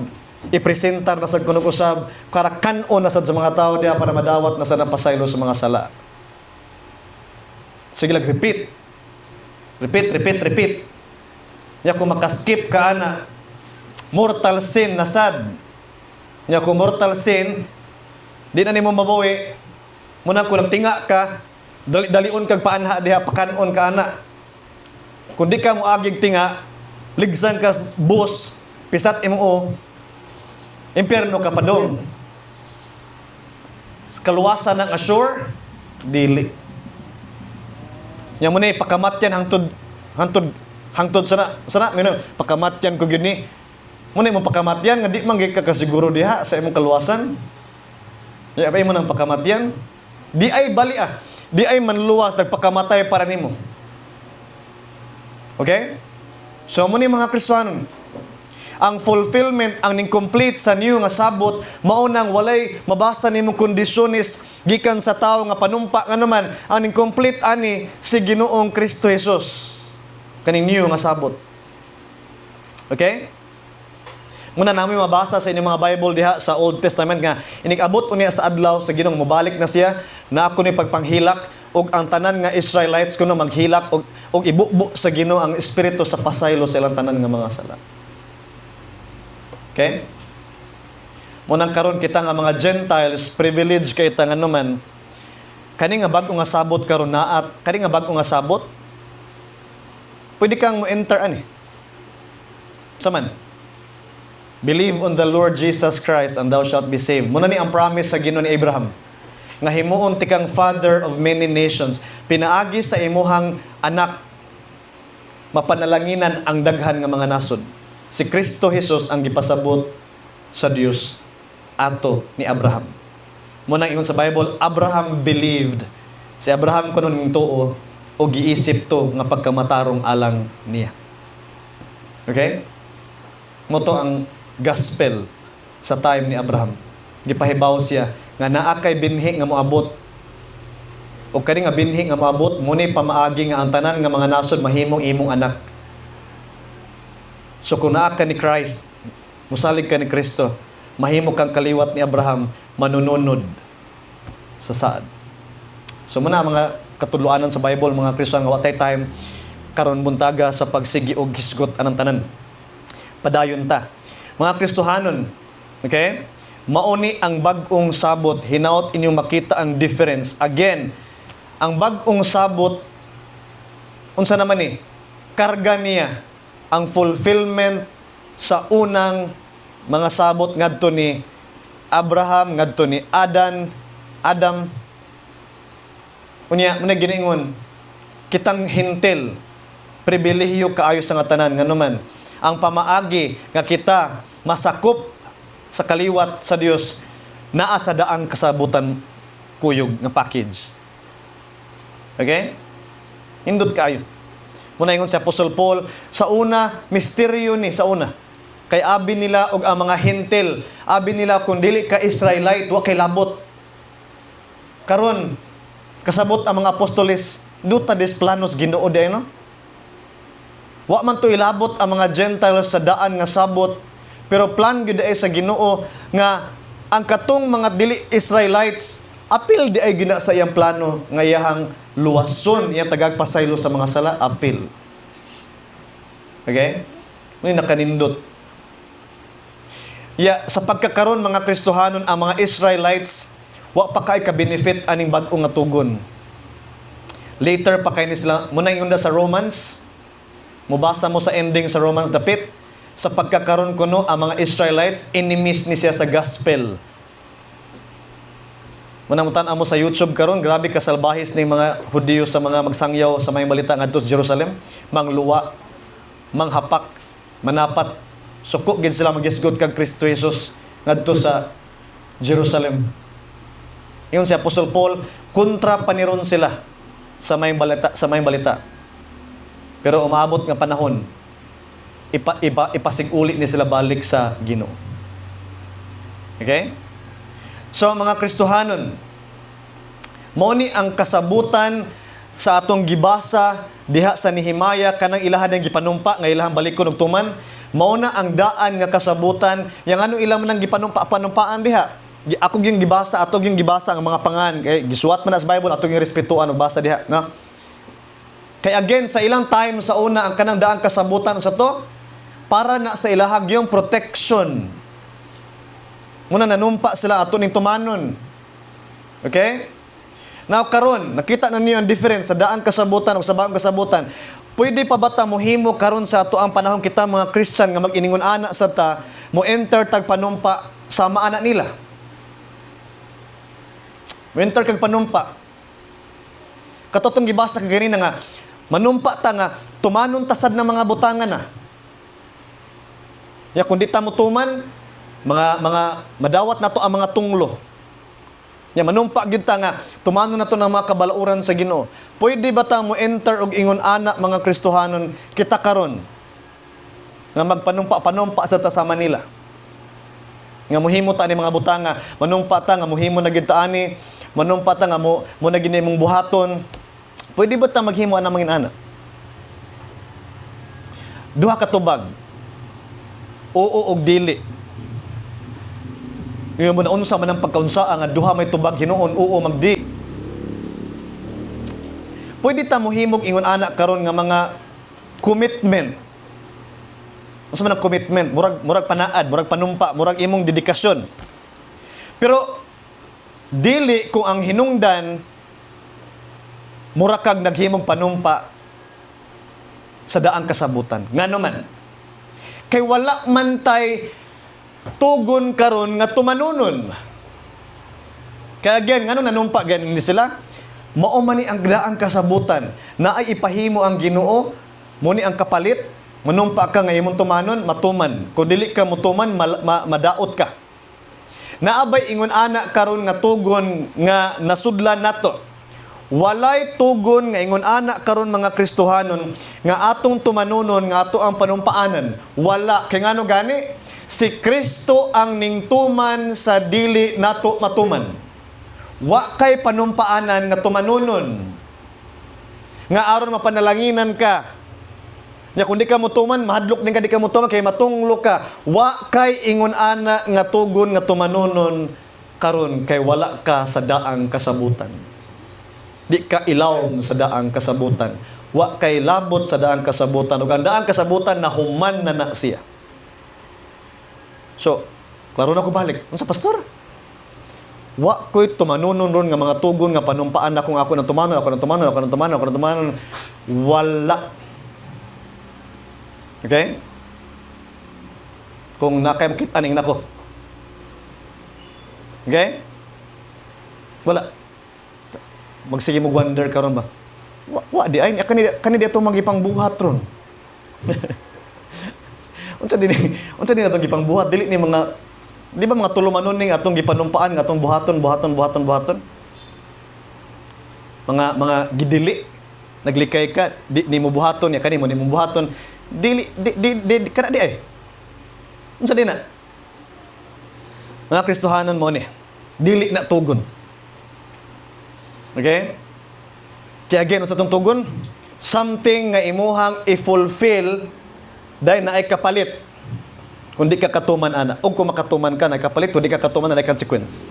ipresentar na sad kuno usab, para kanon na sad sa mga tao diya para madawat na sad ang pasaylo sa mga sala. Sige lang, repeat. Repeat. Ya kung makaskip ka ana, mortal sin na sad. Ya kung mortal sin, di na nimo mabawi. Muna kung nagtinga ka, dalion kag paanha diha, pakanon ka ana. Kung di ka mo agig tinga, ligsan ka bus, pisat imo impyerno ka padong. Kaluwasan ng assure, dili. Yang muna pakamatyan hangtod sana ngano pakamatyan ko gyud ni. Muna mo pakamatyan nga di man gyud ka kasiguro diha sa imong kaluwasan. Ya pa imo nang pakamatyan, di ay bali di ay manluwas nagpakamatay para nimo. Okay? So muna mga Kristiyano, ang fulfillment, ang incomplete sa niyo nga sabot, mao nang walay mabasa nimong kondisyones gikan sa tao nga panumpa nga naman, ang incomplete ani si Ginoong Kristo Jesus. Kaning niyo nga sabot. Okay? Muna namin mabasa sa inyong mga Bible diha sa Old Testament nga inig-abot unya sa adlaw sa Ginoong mobalik na siya na ako ni pagpanghilak ug ang tanan nga Israelites kuno maghilak og ibukbo sa Ginoo ang espiritu sa pasaylo sa ilang tanan nga mga sala. Okay? Munang karon kita nga mga Gentiles, privilege kay ta nga naman, kani nga bag-o nga sabot karon naat, kani nga bag-o nga sabot, pwede kang mo-enter ani. Saman, believe on the Lord Jesus Christ and thou shalt be saved. Muna ni ang promise sa Ginoo ni Abraham, nga himuon ti kang father of many nations, pinaagi sa imuhang anak, mapanalanginan ang daghan nga mga nasod. Si Kristo Jesus ang gipasabot sa Dios ato ni Abraham. Muna ingon sa Bible, Abraham believed. Si Abraham kuno ning tuo o giisip to nga pagkamatarong alang niya. Okay? Moto ang gospel sa time ni Abraham. Gipahibaw siya nga naa kay binhi nga moabot. O kani nga binhi nga moabot, muni pamaagi nga ang tanan nga mga nasod mahimong imong anak. So kung naa ka ni Christ, musalig ka ni Kristo, mahimo kang kaliwat ni Abraham, manununod sa saad. So muna mga katudloanan sa Bible, mga Kristo nga watay time karon buntaga sa pagsigi og hisgot anang tanan. Padayon ta. Mga Kristohanon, okay? Mauni ang bag-ong sabot, hinaot inyong makita ang difference. Again, ang bag-ong sabot, unsa naman ni? Karga niya ang fulfillment sa unang mga sabot ngadto ni Abraham, ngadto ni Adam. Unya, muna giningon, kitang hintil, pribilehiyo kaayo sa nga tanan, nga naman, ang pamaagi nga kita masakop sa kaliwat sa Dios naa sa daang kasabutan kuyog nga package. Okay? Hindot kaayo. Muna ingon si Apostol Paul, sa una, misteryo ni sa una. Kay abi nila og ang mga hintil, abi nila kung dili ka Israelite, wa kay labot. Karon, kasabot ang mga apostoles, duta des planos Ginoo day no? Wa man to ilabot ang mga Gentiles sa daan nga sabot, pero plan gyud ay sa Ginoo nga ang katong mga dili Israelites apil di ay gina sa iyang plano nga iyahang luwason, iyang tagagpasaylo sa mga sala, apil. Okay? May nakanindot. Sa pagkakaroon mga Kristohanon, ang mga Israelites wa pa kay ka-benefit aning bag-o nga tugon. Later pa kay ni sila muna yunda sa Romans. Mubasa mo sa ending sa Romans dapit. Sa pagkakaroon kuno ang mga Israelites enemies ni siya sa gospel. Muna mo tan-aw mo sa YouTube karon, grabe ka salbahis ning mga Hudiyo sa mga magsangyaw sa may balita ngadto sa Jerusalem, mangluwa, manghapak, manapat, suko gid sila magisgod kag Kristo Jesus ngadto sa Jerusalem. Ingon si Apostol Paul, kontra paniron sila sa may balita. Pero umabot nga panahon, ipasig-uli ni sila balik sa Ginoo. Okay? So mga Kristohanon, mao ni ang kasabutan sa atong gibasa diha sa Nehemia kanang ilahan ang gipanumpa nga ilahang balikon og tuman, mao na ang daan nga kasabutan yang ano ilang man ang gipanumpa-panumpaan diha. Ako yung gibasa, ato yung gibasa ang mga pangan. Kaya gisuwat man as Bible, ato yung respetuan o basa diha. Nga? Kaya again, sa ilang time, sa una, ang kanang daan kasabutan sa to, para na sa ilahag yung protection. Muna nanumpa sila ato ning tumanon. Okay? Now, karon nakita na niyo ang difference sa daan kasabutan o sa baong kasabutan. Pwede pa ba ta mohimo karon sa ato ang panahon kita mga Christian nga mag-iningon ana sa ta, mo enter tag panumpa sama ana nila? Winter kag panumpa. Katotong gibasa kag ganina nga manumpa ta nga tumanon tasad ng mga butangan na. Ya kundi ta mo tuman mga madawat nato ang mga tunglo. Ya manumpa gyud ta nga tumanon nato ng mga kabalauran sa Ginoo. Pwede ba ta mo enter og ingon ana mga Kristohanon kita karon nga magpanumpa sa ta sa Manila? Nga muhimo ta ni mga butanga, manumpa ta nga muhimo na gid ta ani, manumpa ta nga mo na gini mong buhaton. Pwede ba ta maghimo ana mangin ana? Duha ka tubag. Oo og dili. Ngayon mo na unsa man ang pagkaunsaa nga duha may tubag hinuon oo magdi. Pwede ta mohimog ingon ana karon nga mga commitment. Unsa man ang commitment? Murag panaad, murag panumpa, murag imong dedikasyon. Pero dili kung ang hinungdan mura kag naghimong panumpa sa daang kasabutan. Ngano man? Kay wala man tay tugon karon nga tumanunon. Kaya again, ngano nanumpa ganin sila? Mao man ni ang daang kasabutan na ay ipahimo ang Ginoo, mo ni ang kapalit, manumpa ka nga imong tumanon, matuman. Kung dili ka mutuman, madaot ka. Naabay ingon ana karon nga tugon nga nasudlan nato. Walay tugon nga ingon ana karon mga Kristohanon nga atong tumanunon nga ato ang panumpaanan. Wala kay ngano gani? Si Kristo ang ningtuman sa dili nato matuman. Wa kay panumpaanan nga tumanunon. Nga aron mapanalanginan ka. Ya kung di ka mutuman, mahadlok din ka di ka mutuman kay matunglo ka. Wa kay ingon ana nga tugon nga tumanunon karon kay wala ka sa daang kasabutan. Di ka ilawom sa daang kasabutan. Wa kay labot sa daang kasabutan. Ug ang daang kasabutan na human na siya. So, klaro na ko balik. Unsa pastor? Wa ko'y tumanunon ron nga mga tugon nga panumpaan na kung ako nang tumanon, ako nang tumanon. Wala. Okay? Kung nakayamkit aning nako. Okay? Wala. Magsige mo wonder karon ba? Wa di ay kani di ato magipang buhat ron. Unsa din atong gipang buhat dili ni mga di ba mga tulumanon ning atong gipanumpaan nga atong buhaton. Mga gidili naglikay ka di mo buhaton ya kani mo ni mo buhaton dili kana di ay. Unsa din na? Mga Kristohanon mo ni dili na tugon. Okay? Kaya again, sa itong tugon, something nga imuhang i-fulfill dahil na ay kapalit. Kung di ka katuman, ana. O kung makatuman ka, na kapalit. Kung di ka katuman, na ay consequence.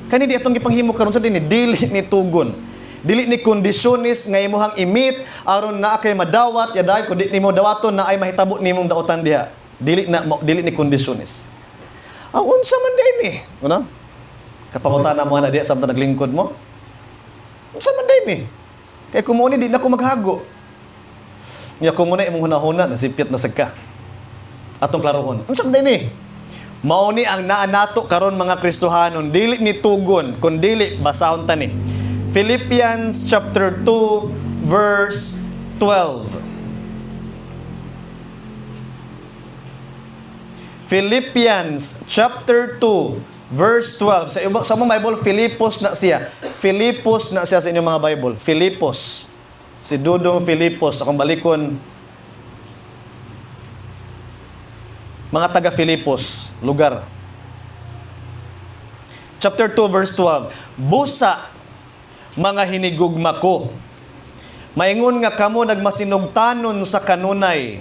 Kani di atong gipanghimo karon sa dinhi, dili ni tugon. Dili ni kondisyonis nga imuhang imit aron na kay madawat ya dahil kun di nimo dawaton na ay mahitabo nimong daotan diha. Dili ni kondisyonis. Unsa man din ni? Ano? Kapangutana mo na diha samtang naglingkod mo. Unsa man din ni? Kay kumuni di na ko maghago. Nya kumuna imong hunahuna nasipyat na sagka. Atong klarohon. Unsa man din ni? Mao ni ang naa nato karon mga Kristohanon, dili ni tugon kun dili basahon ta ni. Philippians chapter 2 verse 12. Philippians chapter 2 verse 12. Sa mga Bible, Filipos na siya. Filipos na siya sa inyong mga Bible. Filipos. Si Dudong Filipos. Akong balikon. Mga taga Filipos, lugar. Chapter 2 verse 12. Busa, mga hinigugma ko. Maingon nga kamo nagmasinugtanon sa kanunay.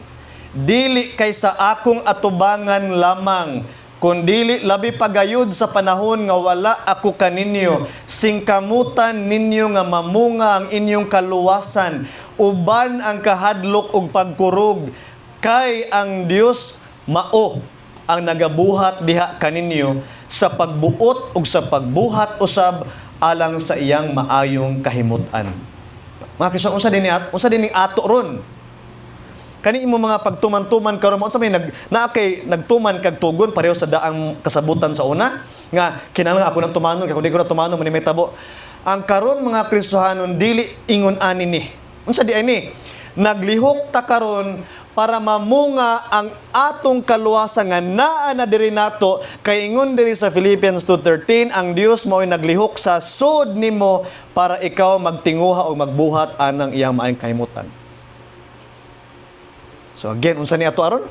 Dili kay sa akong atubangan lamang, kundili labi pagayud sa panahon nga wala ako kaninyo. Singkamutan ninyo nga mamunga ang inyong kaluwasan, uban ang kahadlok ug pagkurog, kay ang Dios mao ang nagabuhat diha kaninyo sa pagbuot ug sa pagbuhat usab alang sa iyang maayong kahimutan. Mga Kristo, unsa din ato ron? Kani imo mga pagtuman-tuman karon unsa may nagtuman kag tugon pareho sa daang kasabutan sa una nga kinahanglan ako nang tumanon kay kun di ko na tumanon man may tabo. Ang karon mga Kristohanon dili ingon ani ni. Unsa di ani? Naglihok ta karon para mamunga ang atong kaluwasan nga naa na diri nato kay ingon diri sa Philippians 2:13 ang Dios mao'y naglihok sa sud nimo para ikaw magtinguha o magbuhat anang iyang maayong kahimutan. So again, unsa ni ato aron?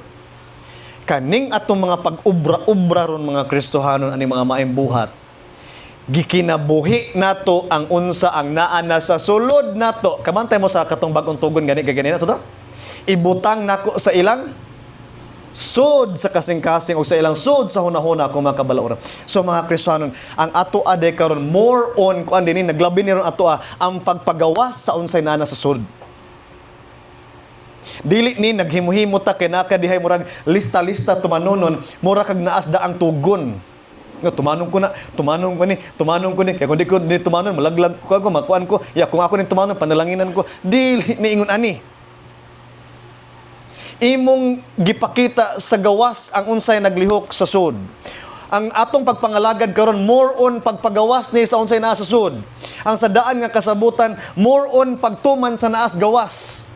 Kaning atong mga pag-ubra-ubra ron mga Kristohanon ani mga maayong buhat. Gikinabuhi nato ang unsa ang naa na sa sulod nato. Kamantay mo sa katong bag-ong tugon gani na sa to? Ibutang nako sa ilang sud sa kasing-kasing o sa ilang sud sa hunahuna kung mga kabalaoran. So mga Kristohanon, ang ato aday karon more on kuan dinhi naglabi ni ron ato ang pagpagawas sa unsay naa sa sud. Dili ni naghimuhimo ta kay naka dihay murag lista-lista tumanunon, mura kag naas da ang tugon. Nga tumanon ko ni kay kun di ko ni tumanon malaglag ko makuan ko. Ya kung ako ni tumanon panalanginan ko. Dili ni ingon ani. Imong gipakita sa gawas ang unsay naglihok sa sud. Ang atong pagpangalagad karon more on pagpagawas ni sa unsay naa sa sud. Ang sa daan nga kasabutan more on pagtuman sa naas gawas.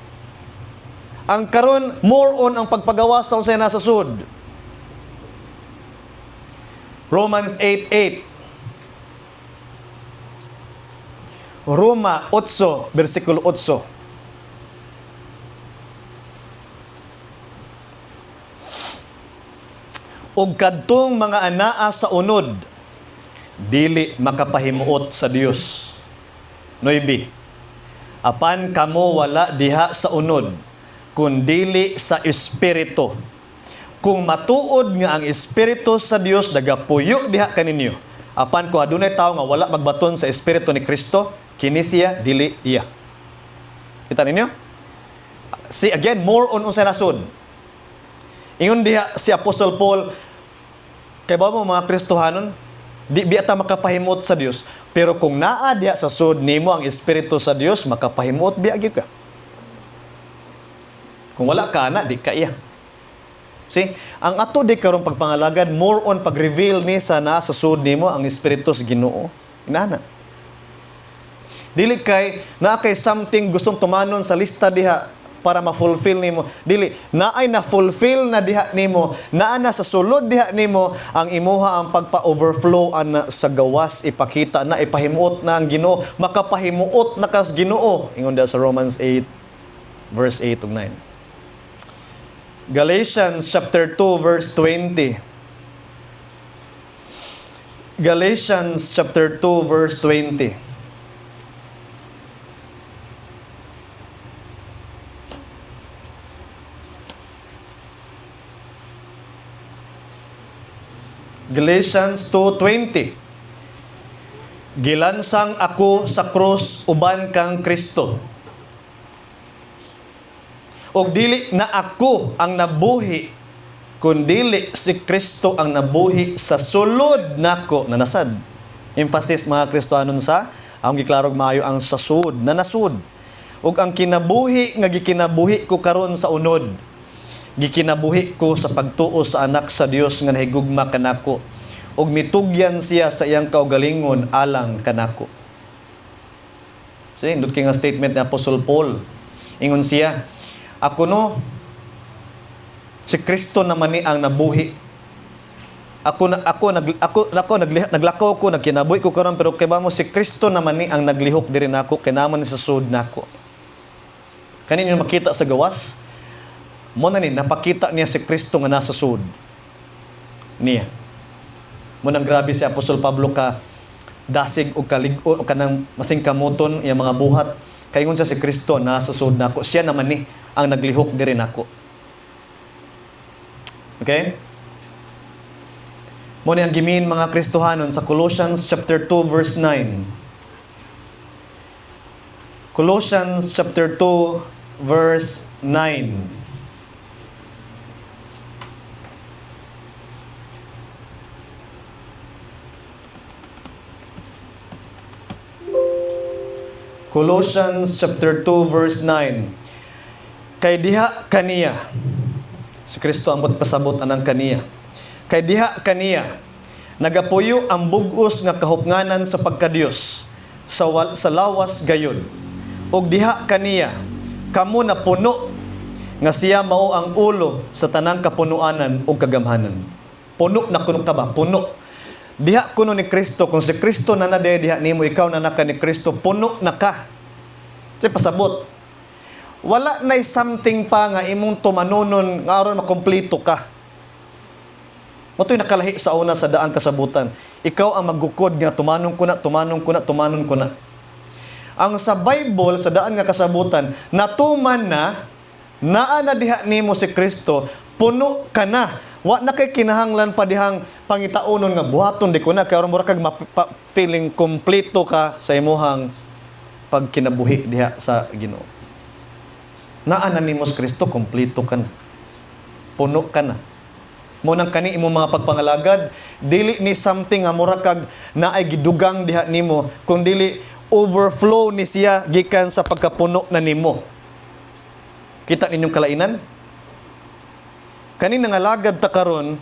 Ang karon more on ang pagpagawas sa unsay naa sa sud. Romans 8:8. Roma 8 versikulo 8. Og kadtong mga anaa sa unod, dili makapahimuot sa Dios. 9. Apan kamo wala diha sa unod, kun dili sa Espiritu. Kung matuod nga ang Espiritu sa Dios nagapuyo diha kaninyo, apan kung adunay tawo nga wala magbaton sa Espiritu ni Kristo, kini siya dili iya. Kita ninyo? See again, more on unsay nasod. Ingon diha si Apostle Paul, kay ba mo mga Kristohanon, di biata makapahimot sa Dios, pero kung naa diha sa sud nimo ang Espiritu sa Dios, makapahimot biya gyud ka. Kung wala ka na, di ka iya. See, ang ato di karon pagpangalagad more on pag-reveal ni sa naa sa sud nimo ang Espiritu sa Ginoo. Inana. Dili kay naa kay something gustong tumanon sa lista diha para ma-fulfill nimo. Dili, naay na-fulfill na diha nimo, naa na sa sulod diha nimo, ang imuha ang pagpa-overflow ana sa gawas, ipakita na, ipahimuot na ang Ginoo, makapahimuot na kas Ginoo. Ingon da sa Romans 8, verse 8 ug 9. Galatians chapter 2, verse 20. Galatians chapter 2, verse 20. Galatians 2:20. Gilansang ako sa krus uban kang Kristo. Og dili na ako ang nabuhi, kundili si Kristo ang nabuhi sa sulod nako na nasad. Emphasis mga Kristohanon sa ang giklarog maayo ang sasud na nasud. Ug ang kinabuhi nga gikinabuhi ko karon sa unod, gikinabuhi ko sa pagtuo sa anak sa Dios nga nahigugma kanako, ug mitugyan siya sa iyang kaugalingon alang kanako. So, indot kay nga statement ni Apostol Paul. Ingon siya, ako si Kristo naman ni ang nabuhi. Naglakaw ko, nagkinabuhi ko karon, pero kay mo si Kristo naman ni ang naglihok diri nako, kay naman ni sa sud nako. Kanin makita sa gawas, mo na ni napakita niya si Kristo nga nasa sud niya. Mo nang grabe si Apostol Pablo ka dasig o kaligo o kanang masing kamuton iya mga buhat, kay ngon sa si Kristo nasa sud nako, siya naman ni ang naglihok diri nako. Okay? Mo ni ang gimin mga Kristohanon sa Colossians chapter 2 verse 9. Colossians chapter 2 verse 9. Colossians chapter 2 verse 9. Kay diha kaniya, si Kristo ang pasabot anang kaniya. Kay diha kaniya, nagapuyo ang bug-os nga kahupnganan sa pagkadiyos, sa lawas gayon. Og diha kaniya, kamo na puno, nga siya mao ang ulo sa tanang kapunuanan o kagamhanan. Puno na kuno ka ba? Puno. Diha kuno ni Kristo, kung si Kristo na diha nimo, ikaw na naka ni Kristo, puno na ka. Kasi pasabot. Wala na'y something pa nga imong tumanunon nga aron makompleto ka. Matoy nakalahi sa una sa daang kasabutan. Ikaw ang maggukod nga tumanong ko na. Ang sa Bible sa daan nga kasabutan, natuman na naa na diha nimo si Kristo, puno ka na. Wa na kay kinahanglan pa dihang pangitaunon nga buhaton di ko na kay aron mura kag feeling kompleto ka sa imuhang pagkinabuhi diha sa Ginoo. Naa na nimo si Kristo, kompleto ka na. Puno ka na. Mo nang kani imo mga pagpangalagad, dili ni something nga mura kag naay gidugang diha nimo, kung dili overflow ni siya gikan sa pagkapuno na nimo. Kita ninyong kalainan? Kani nangalagad ta karon,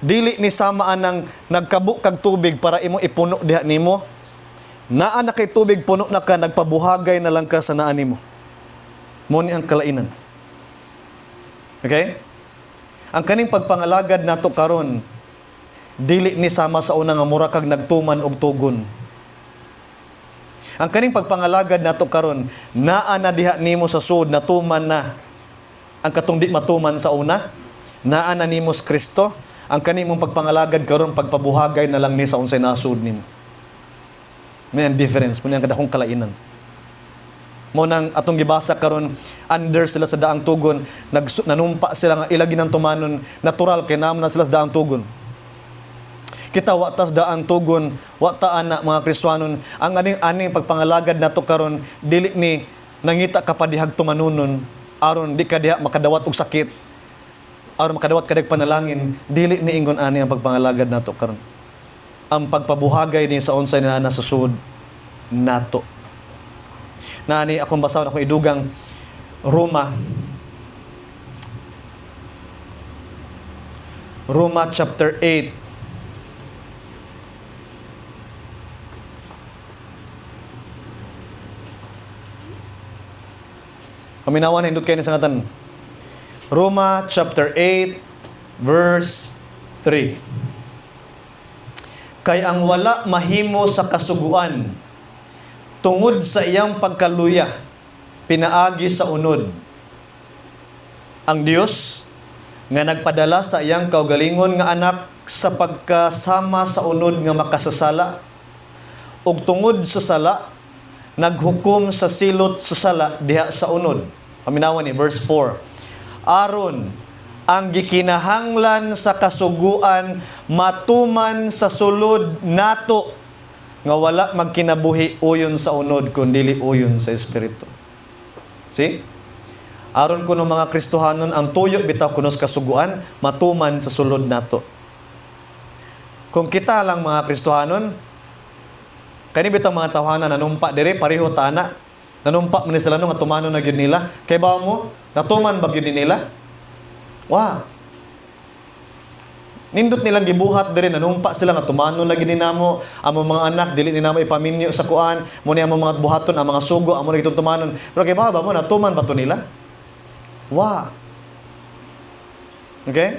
dili ni samaan ng nagkabuk kag tubig para imo ipuno diha nimo. Naa na kay tubig, puno na ka, nagpabuhagay na lang ka sa naa nimo. Mo ni ang kalainan. Okay? Ang kaning pagpangalagad nato karon, dili ni sama sa una nga mura kag nagtuman og tugon. Ang kaning pagpangalagad nato karon, naa na diha nimo sa sud, natuman na. Ang katong di matuman sa una, naa na nimo sa Kristo. Ang kaning mong pagpangalagad karon, pagpabuhagay na lang ni sa unsay nasud nimo. May ang difference, mo nang kadakong kalainan. Mo nang atong gibasa karon, under sila sa daang tugon, nanumpa sila nga ilagi ng tumanon, natural kay naman na sila sa daang tugon. Kita watas daang tugon, wata ana mga Kristohanon, ang aning pagpangalagad nato karon, dili ni nangita ka pa dihag tumanunon, aron di ka diha makadawat og sakit, aron makadawat ka dig panalangin, dili ni ingon ani ang pagpangalagad nato karon. Ang pagpabuhagay ni sa unsay na sa sud nato. Nani akong basahon, akong idugang Roma chapter 8. Paminawan hindot kayo ni sangatan. Roma chapter 8 verse 3. Kay ang wala mahimo sa kasuguan tungod sa iyang pagkaluya, pinaagi sa unod. Ang Dios nga nagpadala sa iyang kaugalingon nga anak sa pagkasama sa unod nga makasasala, ug tungod sa sala, naghukom sa silot sa sala diha sa unod. Paminawan ni verse 4. Aron ang gikinahanglan sa kasuguan matuman sa sulod nato nga wala magkinabuhi uyon sa unod kundi uyon sa espiritu. See? Aron kuno mga Kristohanon ang tuyo bitaw kuno sa kasuguan matuman sa sulod nato. Kung kita lang mga Kristohanon, kani bitaw mga tawhana nanumpa dire pareho ta ana. Nanumpa man sila nga tumano na gyud nila. Kay bawo mo, natuman ba gyud nila? Wa. Nindot nilang gibuhat dire nanumpa sila nga tumano lagi ni namo among mga anak dili ni namo ipaminyo sa kuan mo ni among mga buhaton ang mga sugo amo na tumanon pero kay ba mo natuman ba to nila? Wa. Okay?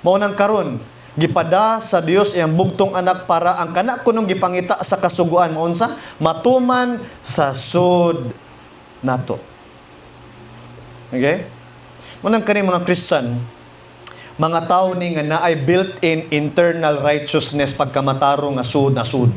Mao nang karon gipada sa Dios iyang bugtong anak para ang kana kunong gipangita sa kasuguan mo unsa matuman sa sud nato. Okay? Mao nang kani mga Christian mga tao ni nga naay built-in internal righteousness pagkamatarong nga sud na sud.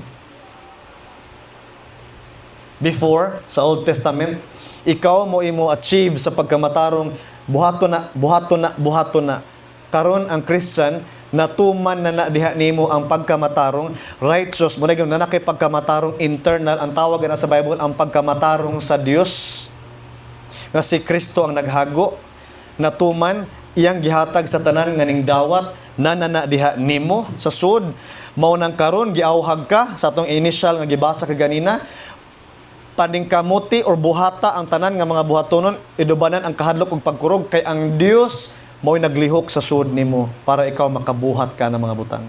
Before, sa Old Testament, ikaw mo imo achieve sa pagkamatarong buhaton na. Karon ang Christian, natuman na diha nimo ang pagkamatarong righteous. Muna yung nanakay pagkamatarong internal, ang tawag na sa Bible, ang pagkamatarong sa Dios. Nga si Kristo ang naghago, natuman, iyang gihatag sa tanan nga ning dawat na diha nimo sa sud mao nang karon giawhag ka sa atong initial nga gibasa kaganina paningkamuti or buhata ang tanan nga mga buhatonon idubanan ang kahadlok ug pagkurog kay ang Dios mao'y naglihok sa sud nimo para ikaw makabuhat ka ng mga butang.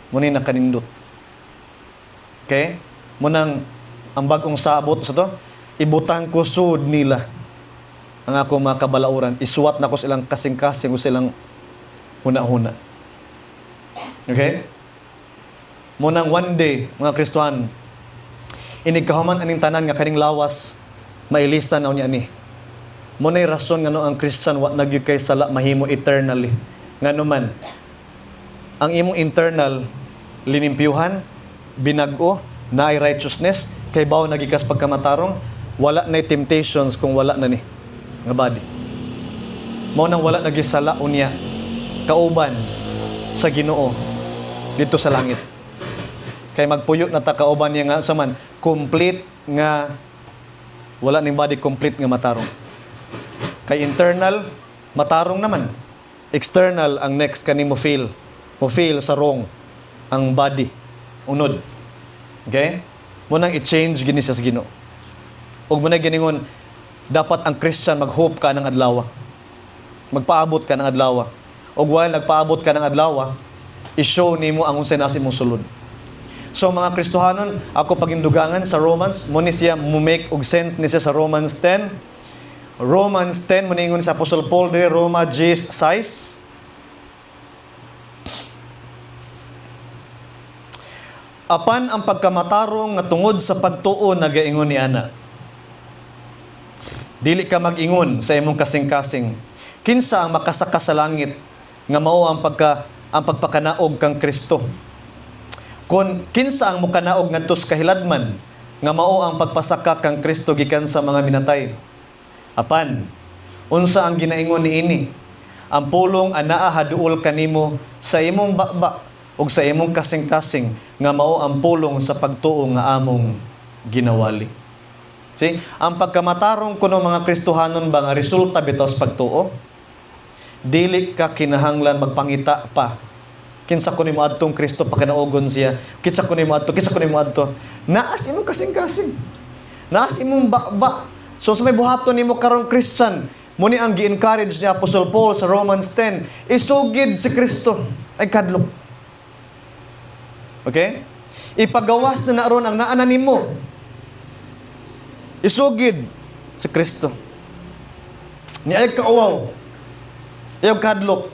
Muni na kanindot. Okay? Munang ang bagong sabot sa to ibutang ko sud nila ang ako mga kabalauran, isuwat na ko silang kasing-kasing o silang huna-huna. Okay? Munang one day, mga Kristohan, inigkahuman aning tanan nga kaning lawas, mailisan na niya ni. Muna'y rason nga no ang Christian, wat nagyud kay sala mahimo eternally. Nga naman, ang imong internal, linimpyuhan, binago, naay righteousness, kay bawo nagikas pagkamatarong, wala na'y temptations kung wala na ni. Nga body. Mao nang wala nagisala unya kauban sa Ginoo dito sa langit. Kay magpuyo na ta kauban niya nga saman complete nga wala ning body complete nga matarong. Kay internal matarong naman. External ang next kanimo feel. Mo feel sa wrong ang body unod. Okay? Mo nang i-change gini sa Ginoo. Ug mo na giningon dapat ang Christian mag-hope ka ng adlaw. Magpaabot ka ng adlaw. O while nagpaabot ka ng adlaw, i-show nimo ang unsay nasi mong sulod. So mga Kristohanon, ako pagindugangan sa Romans, mo ni siya mo-make og sense ni siya sa Romans 10. Romans 10 mo ningon sa Apostle Paul dire Roma 10:6. Apan ang pagkamatarong nga tungod sa pagtuo nagaingon ni ana. Dili ka mag-ingon sa imong kasing-kasing. Kinsa ang makasaka sa langit nga mao ang pagpakanaog kang Kristo. Kun kinsa ang mukanaog ngadto sa kahiladman nga mao ang pagpasaka kang Kristo gikan sa mga minatay. Apan unsa ang ginaingon niini? Ang pulong anaa haduol kanimo sa imong bakba ug sa imong kasing-kasing nga mao ang pulong sa pagtuo nga among ginawali. See? Ang pagkamatarong kuno mga Kristohanon ba nga resulta bitaw sa pagtuo? Dili ka kinahanglan magpangita pa. Kinsa kuno mo adtong Kristo pakanaogon siya. Kinsa kuno mo adto. Naas imong kasing-kasing. Naas imong bakba. So sa may buhaton nimo karong Christian, muni ang gi-encourage ni Apostle Paul sa Romans 10, isugid si Kristo ay kadlok. Okay? Ipagawas na naron ang naanan nimo. Isugid si Kristo. Ni ay kauaw. Ayaw kadlok.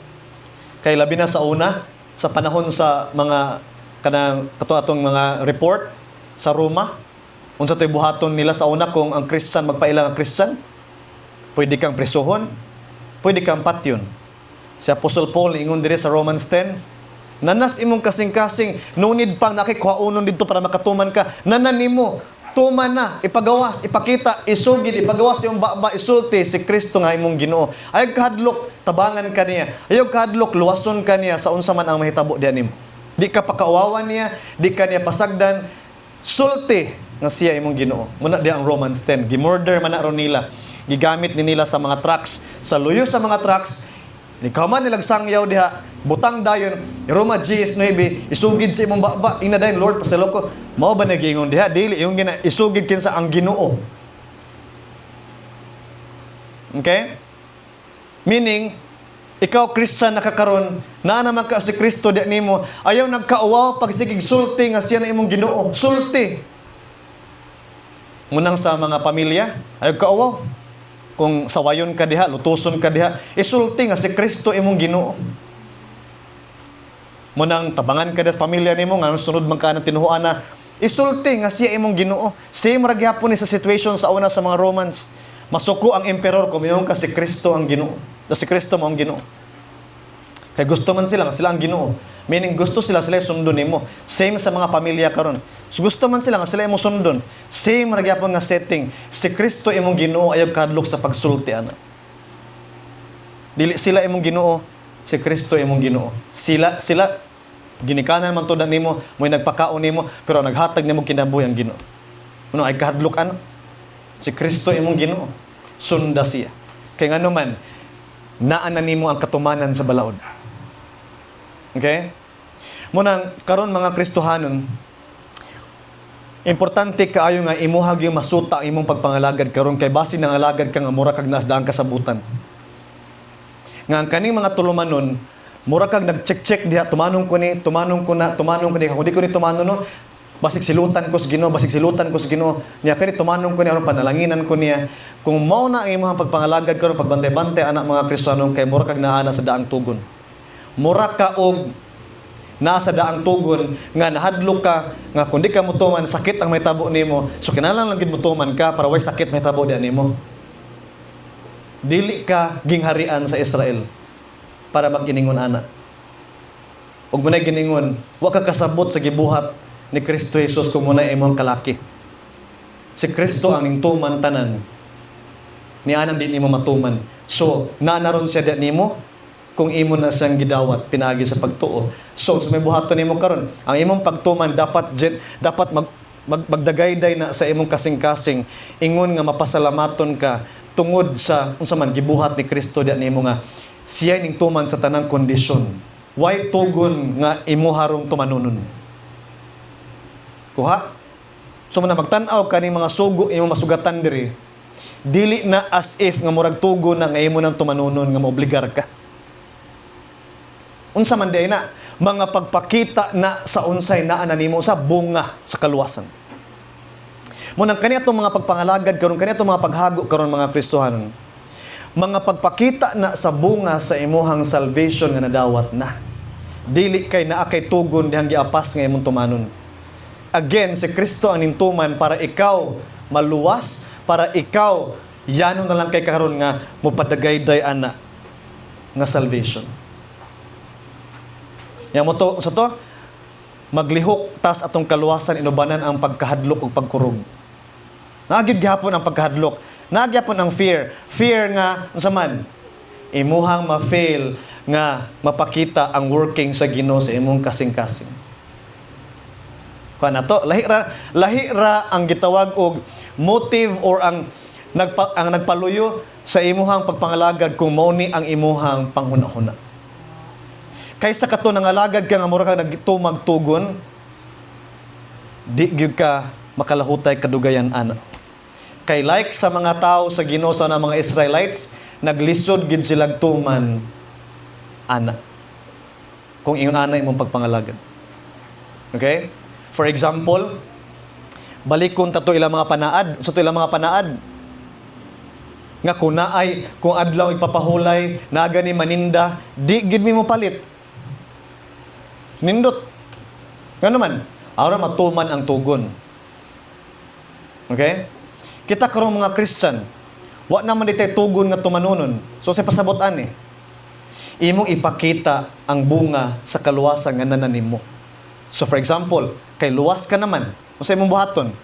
Kay labi na sa una, sa panahon sa mga kanang atong mga report sa Roma, unsa toy buhaton nila sa una kung ang Christian magpaila nga Christian, pwede kang presohon, pwede kang patyon. Si Apostle Paul ingon diri sa Romans 10, nanas imong kasing-kasing, no need pang nakikuhaunon dito para makatuman ka, nanan nimo tuman na, ipagawas, ipakita, isugid, ipagawas yung baba, isulti si Kristo nga imong Ginoo. Ayog kahadlok, tabangan ka niya. Ayog kahadlok, luwason ka niya sa unsa man ang mahitabo diyan nimo. Di ka pakauwawan niya, di ka niya pasagdan, sulti nga siya imong Ginoo. Muna di ang Romans 10. Gimurder man na ron nila. Gigamit ni nila sa mga trucks. Sa luyo sa mga trucks, ni kaman nilag sangyaw diha, butang dayon, Roma GS9, isugid sa imong baba, ina dayon, Lord, pasalo ko. Mao ba nagingon diha? Dili, yung isugid kinsa ang Ginoo. Okay? Meaning, ikaw Christian nakakaron, naa naman ka si Kristo di nimo, ayaw nagkauwaw pagsigig sulti nga siya na imong Ginoo. Sulti. Munang sa mga pamilya, ayaw kauwaw. Kung sawayon ka diha, lutuson ka diha, isulti nga si Kristo imong Ginoo. Munang tabangan ka sa pamilya nimo nga sunod man ka ng tinuhuan na, isulti nga siya imong Ginoo. Same ra gyapon ni sa situation sa una sa mga Romans. Masuko ang emperor kung mayroon ka si Kristo ang Ginoo. Si Kristo mo ang Ginoo. Kaya gusto man sila nga sila ang Ginoo. Meaning gusto sila sundon nimo. Same sa mga pamilya karon. So gusto man sila nga sila imong sundon. Same ra gyapon nga setting. Si Kristo imong Ginoo ayaw kadlok sa pagsulti ana. Dili sila imong Ginoo, si Kristo imong Ginoo. Sila ginikanan man to nimo, mo'y nagpakaon nimo, pero naghatag nimo kinabuhi ang Ginoo. Ano ay kahadlok ano? Si Kristo imong Ginoo. Sunda siya. Kay ngano man naa na nimo ang katumanan sa balaod. Okay? Munang karon mga Kristohanon, importante kaayo nga imuhag yung masuta ang imong pagpangalagad karon kay base nang alagad ka nga mura kag nasdaan kasabutan. Nga ang kaning mga tulumanon, mura kag nag-check diha, tumanong ko ni kung di ko ni tumanon no, basig silutan ko sa Ginoo, niya kani tumanong ko ni aron panalanginan ko niya. Kung mao na ang imong pagpangalagad karon pagbantay-bantay anak mga Kristiyanon kay mura kag naa na sa daang tugon. Mura ka og nasa daang tugon nga nahadlok ka nga kung di ka mutuman sakit ang mahitabo nimo, so kinahanglan lang gid mutuman ka para way sakit mahitabo diha nimo. Dili ka gingharian sa Israel para mag-iningon ana. Ug munay giningon, wa ka kasabot sa gibuhat ni Kristo Jesus kung munay imong kalaki. Si Kristo ang ningtuman tanan. Ni anan di nimo matuman. So, naanaron siya diha nimo kung imo na siyang gidawat pinaagi sa pagtuo. So, sa may buhaton nimo karon, ang imong pagtuman dapat magdagayday na sa imong kasing-kasing ingon nga mapasalamaton ka tungod sa unsa man gibuhat ni Kristo diha nimo nga siya ning tuman sa tanang kondisyon. Why tugon nga imo harong tumanunon? Kuha? So man magtan-aw kaning mga sugo imong masugatan diri. Dili na as if nga murag tugon na nga imo nang tumanunon nga maobligar ka. Unsa man day na mga pagpakita na sa unsay naa na nimo sa bunga sa kaluwasan. Munang kani atong mga pagpangalagad karon, kani atong mga paghago karon mga Kristohanon. Mga pagpakita na sa bunga sa imuhang salvation nga nadawat na. Dili kay naa kay tugon dihang giapas nga imong tumanon. Again, si Kristo ang nintuman para ikaw maluwas, para ikaw yano na lang kay karon nga mopadagayday ana nga salvation. Yang mo to, sa to, maglihok tas atong kaluwasan inubanan ang pagkahadlok ug pagkurog. Naagid gihapon ang pagkahadlok. Nagyapon ang fear. Fear nga, unsa man, imuhang ma-fail nga mapakita ang working sa Ginoo sa imong kasing-kasing. Kana to, lahi ra ang gitawag og motive or ang nagpaluyo sa imuhang pagpangalagad kung mao ni ang imuhang panghuna-huna. Kaysa kato nangalagad ka nga mura ka nagtumag tugon, di gyud ka makalahutay kadugayan ana. Kay like sa mga tao sa Ginoo sa mga Israelites, naglisod gid sila tuman ana. Kung ingon ana imong pagpangalagad. Okay? For example, balikon tato ilang mga panaad, sa ilang mga panaad nga kung adlaw ipapahulay na gani maninda, di gid mi mo palit. Nindot. Ngano man? Aron matuman ang tugon. Okay? Kita karong mga Christian, wa naman ditay tugon nga tumanunon. So sa pasabotan imong ipakita ang bunga sa kaluwasan nga nananim mo. So for example, kay luwas ka naman, unsa imong buhaton?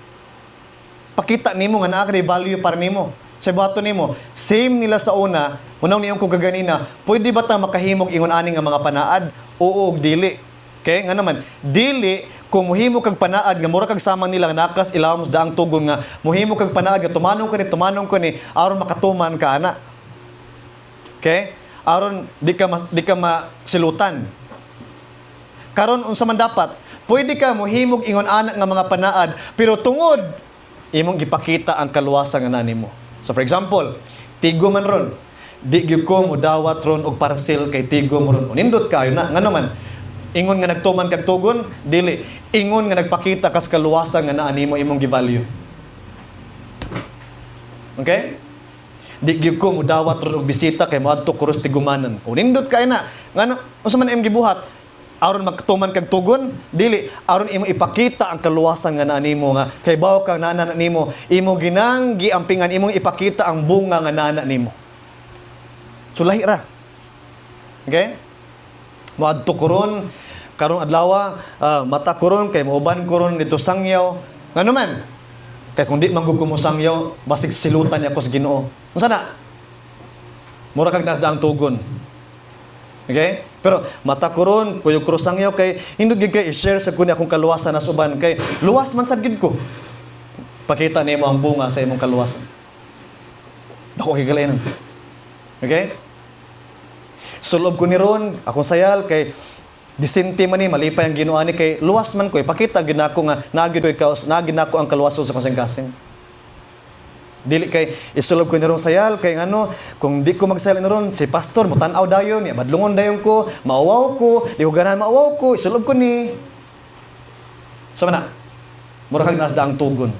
pakita nimo nga naa kay value para nimo. Sa buhaton nimo, same nila sa una, unang niyong kung kaganina, pwede ba ta makahimog ingon ani nga mga panaad? Oo, ug dili. Okay? Nga naman, dili kung muhimo kag panaad nga mura kag sama nila nga nakas ilawom sa daang tugon nga muhimo kag panaad nga tumanong ko ni aron makatuman ka ana. Okay? Aron di ka masilutan. Karon unsa man dapat? Pwede ka mohimog ingon ana nga mga panaad pero tungod imong gipakita ang kaluwasan nga nimo. So for example, tigo man ron. Di gyud ko modawat ron og parcel kay tigo mo ron. Unindot kayo na ngano man. Ingon nga nagtuman kag tugon, dili. Ingon nga nagpakita kas kaluwasan nga naa nimo imong gi-value. Okay? Di gyud ko modawat ron og bisita kay moadto kuros tigumanan. Unindot kayo na. Ngano unsa man imong gibuhat? Aron magtuman kag tugon, dili aron imo ipakita ang kaluwasan nga naa nimo nga kay bawo kang nana nimo, imo ginang giampingan imong ipakita ang bunga nga nana nimo. So lahi ra. Okay? Moadto kuron karong adlaw mata kuron kay mauban kuron dito sangyaw. Ngano man? Kay kung di man gud ko mo sangyaw, basig silutan niya ko sa Ginoo. Unsa na? Mura kag nasdaang tugon. Okay? Pero mata kuron kuyo krusang yaw kay hindot gid kay i-share sa kunya akong kaluwasan na suban kay luwas man sad gid ko. Pakita nimo ang bunga sa imong kaluwasan. Dako kay kalayan. Okay? Sulob ko ni ron akong sayal kay disente man ni malipay ang Ginoo ani kay luwas man ko ipakita gid nako nga nagid nako ang kaluwasan sa kasing-kasing. Dili kay isulob ko ni ron sayal kay ngano kung di ko magsayal ni ron si pastor mo tan-aw dayon ya badlungon dayon ko maawaw ko di ko ganahan maawaw ko isulob ko ni so na mura kag nasda ang tugon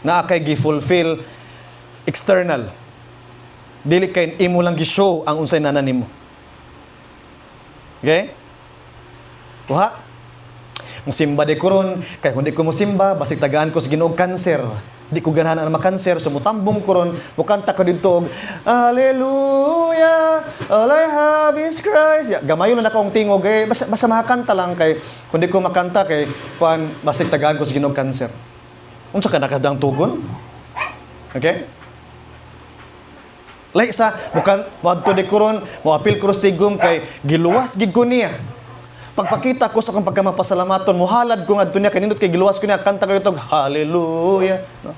na kay gi-fulfill external dili kay imo lang gi-show ang unsay nanan nimo. Okay? Kuha musimba de kuron kay kun di ko musimba basig tagaan ko sa Ginoo cancer. Di ko ganahan na makanser, so mutambong ko ron, mukanta ko dito, Hallelujah, all I have is Christ. Gamayon na akong tingog, basta makakanta lang kay, kung di ko makanta kay, kuan basig tagaan ko sa Ginoo cancer. Unsa ka nakadang tugon? Okay? Like sa, wadto di ko ron, moapil ko tigom kay, giluwas gid ko niya. Pagpakita ko sa akong pagkamapasalamaton, muhalad ko ngadto niya kanindot kay giluwas ko niya kanta ko itog hallelujah. No?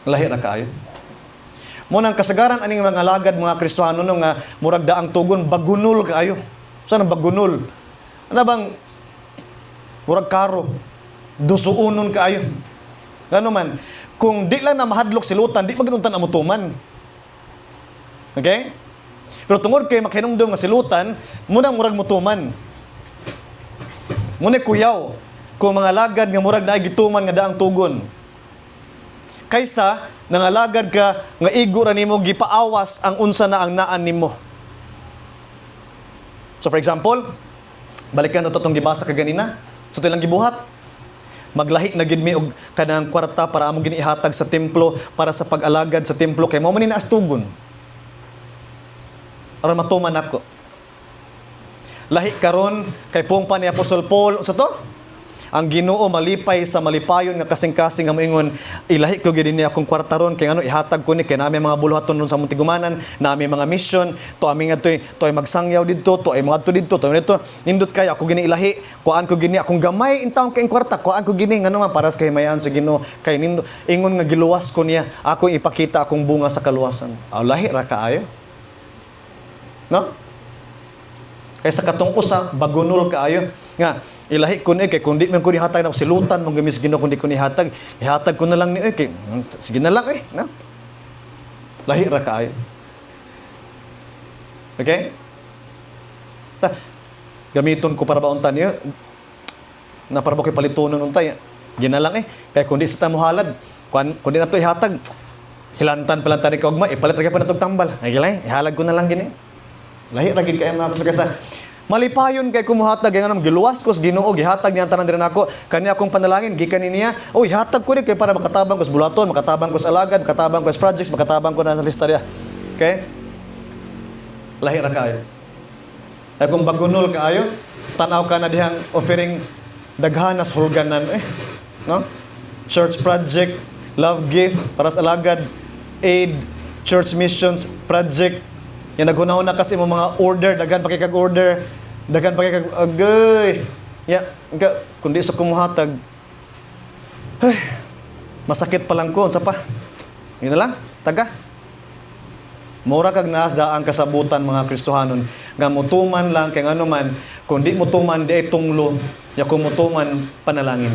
Lahi ra kaayo. Mo nang kasagaran aning mga alagad mga Kristiyano no nga murag daang tugon bagunol kaayo. Saan ang bagunol? Ano bang murag karo dusuunon kaayo. Ngano man kung di lang na mahadlok silutan, di maginuntan amutuman. Okay? Pero tungod kay makinumdum nga silutan, munang murag mutuman. Muna kuyaw, kung mga lagad nga murag na gituman nga daang tugon. Kaysa, nangalagad ka, nga igo ra nimo gipaawas ang unsa na ang naan nimo. So for example, balikan na itong gibasa kaganina, so ito lang gibuhat. Maglahi na gid mi og kanang kwarta para among ginihatag sa templo para sa pag-alagad sa templo kay mao man ni naas tugon. Aron matuman ako. Lahi karon kay pungpa ni Apostol Paul sa to. Ang Ginoo malipay sa malipayon nga kasing-kasing nga moingon ilahi ko gid ni akong kwarta ron kay ngano ihatag ko ni kay nami mga buluhaton ron sa Montigumanan, nami mga mission, to ami nga toy magsangyaw didto, to ay mga didto, to dito nindot kay ako gini ilahi, kuan ko gini akong gamay intawon kay kwarta, kuan ko gini ngano man para sa mayan sa Ginoo kay nindot ingon nga giluwas ko niya, ako ipakita akong bunga sa kaluwasan. Lahi ra kaayo. No? Kaysa katong usa bagunol kaayo nga ilahi ko ni kay kundi man ko ni hatag na silutan mong gamis Ginoo kundi ko ni hatag ihatag ko na lang ni kay sige na lang no? Lahi ra kaayo. Okay? Gamiton ko para ba untan niyo na para ba koy palitonon untay ginalang kay kundi sa tamuhalad kundi na to ihatag hilantan pala tani kagma ipalit ra pa natog tambal ay gilay ihalag ko na lang gini. Lahi ra gid kay mga kasagasan. Malipayon kay kumuhatag nga giluwas ko sa Ginoo gihatag niya tanan diri nako kani akong panalangin gikan niya oy hatag ko ni kay para makatabang ko sa bulaton makatabang ko sa alagad makatabang ko sa projects makatabang ko na sa listarya. Okay? Lahi ra kaayo. Ay kung bagunol kaayo tanaw ka na dihang offering daghanas hulganan no? Church project, love gift para sa alagad, aid, church missions project. Yan naghuna-una kasi mo mga order, daghan pa kay kag order, daghan pa kay kag agay. Ya, kundi sa kumuhatag. Ay, masakit pa lang ko sa pa. Yun na lang, taga. Mura kag naas daan kasabutan mga Kristohanon nga mutuman lang kay ngano man kundi mutuman di ay tunglo ya kung mutuman panalangin.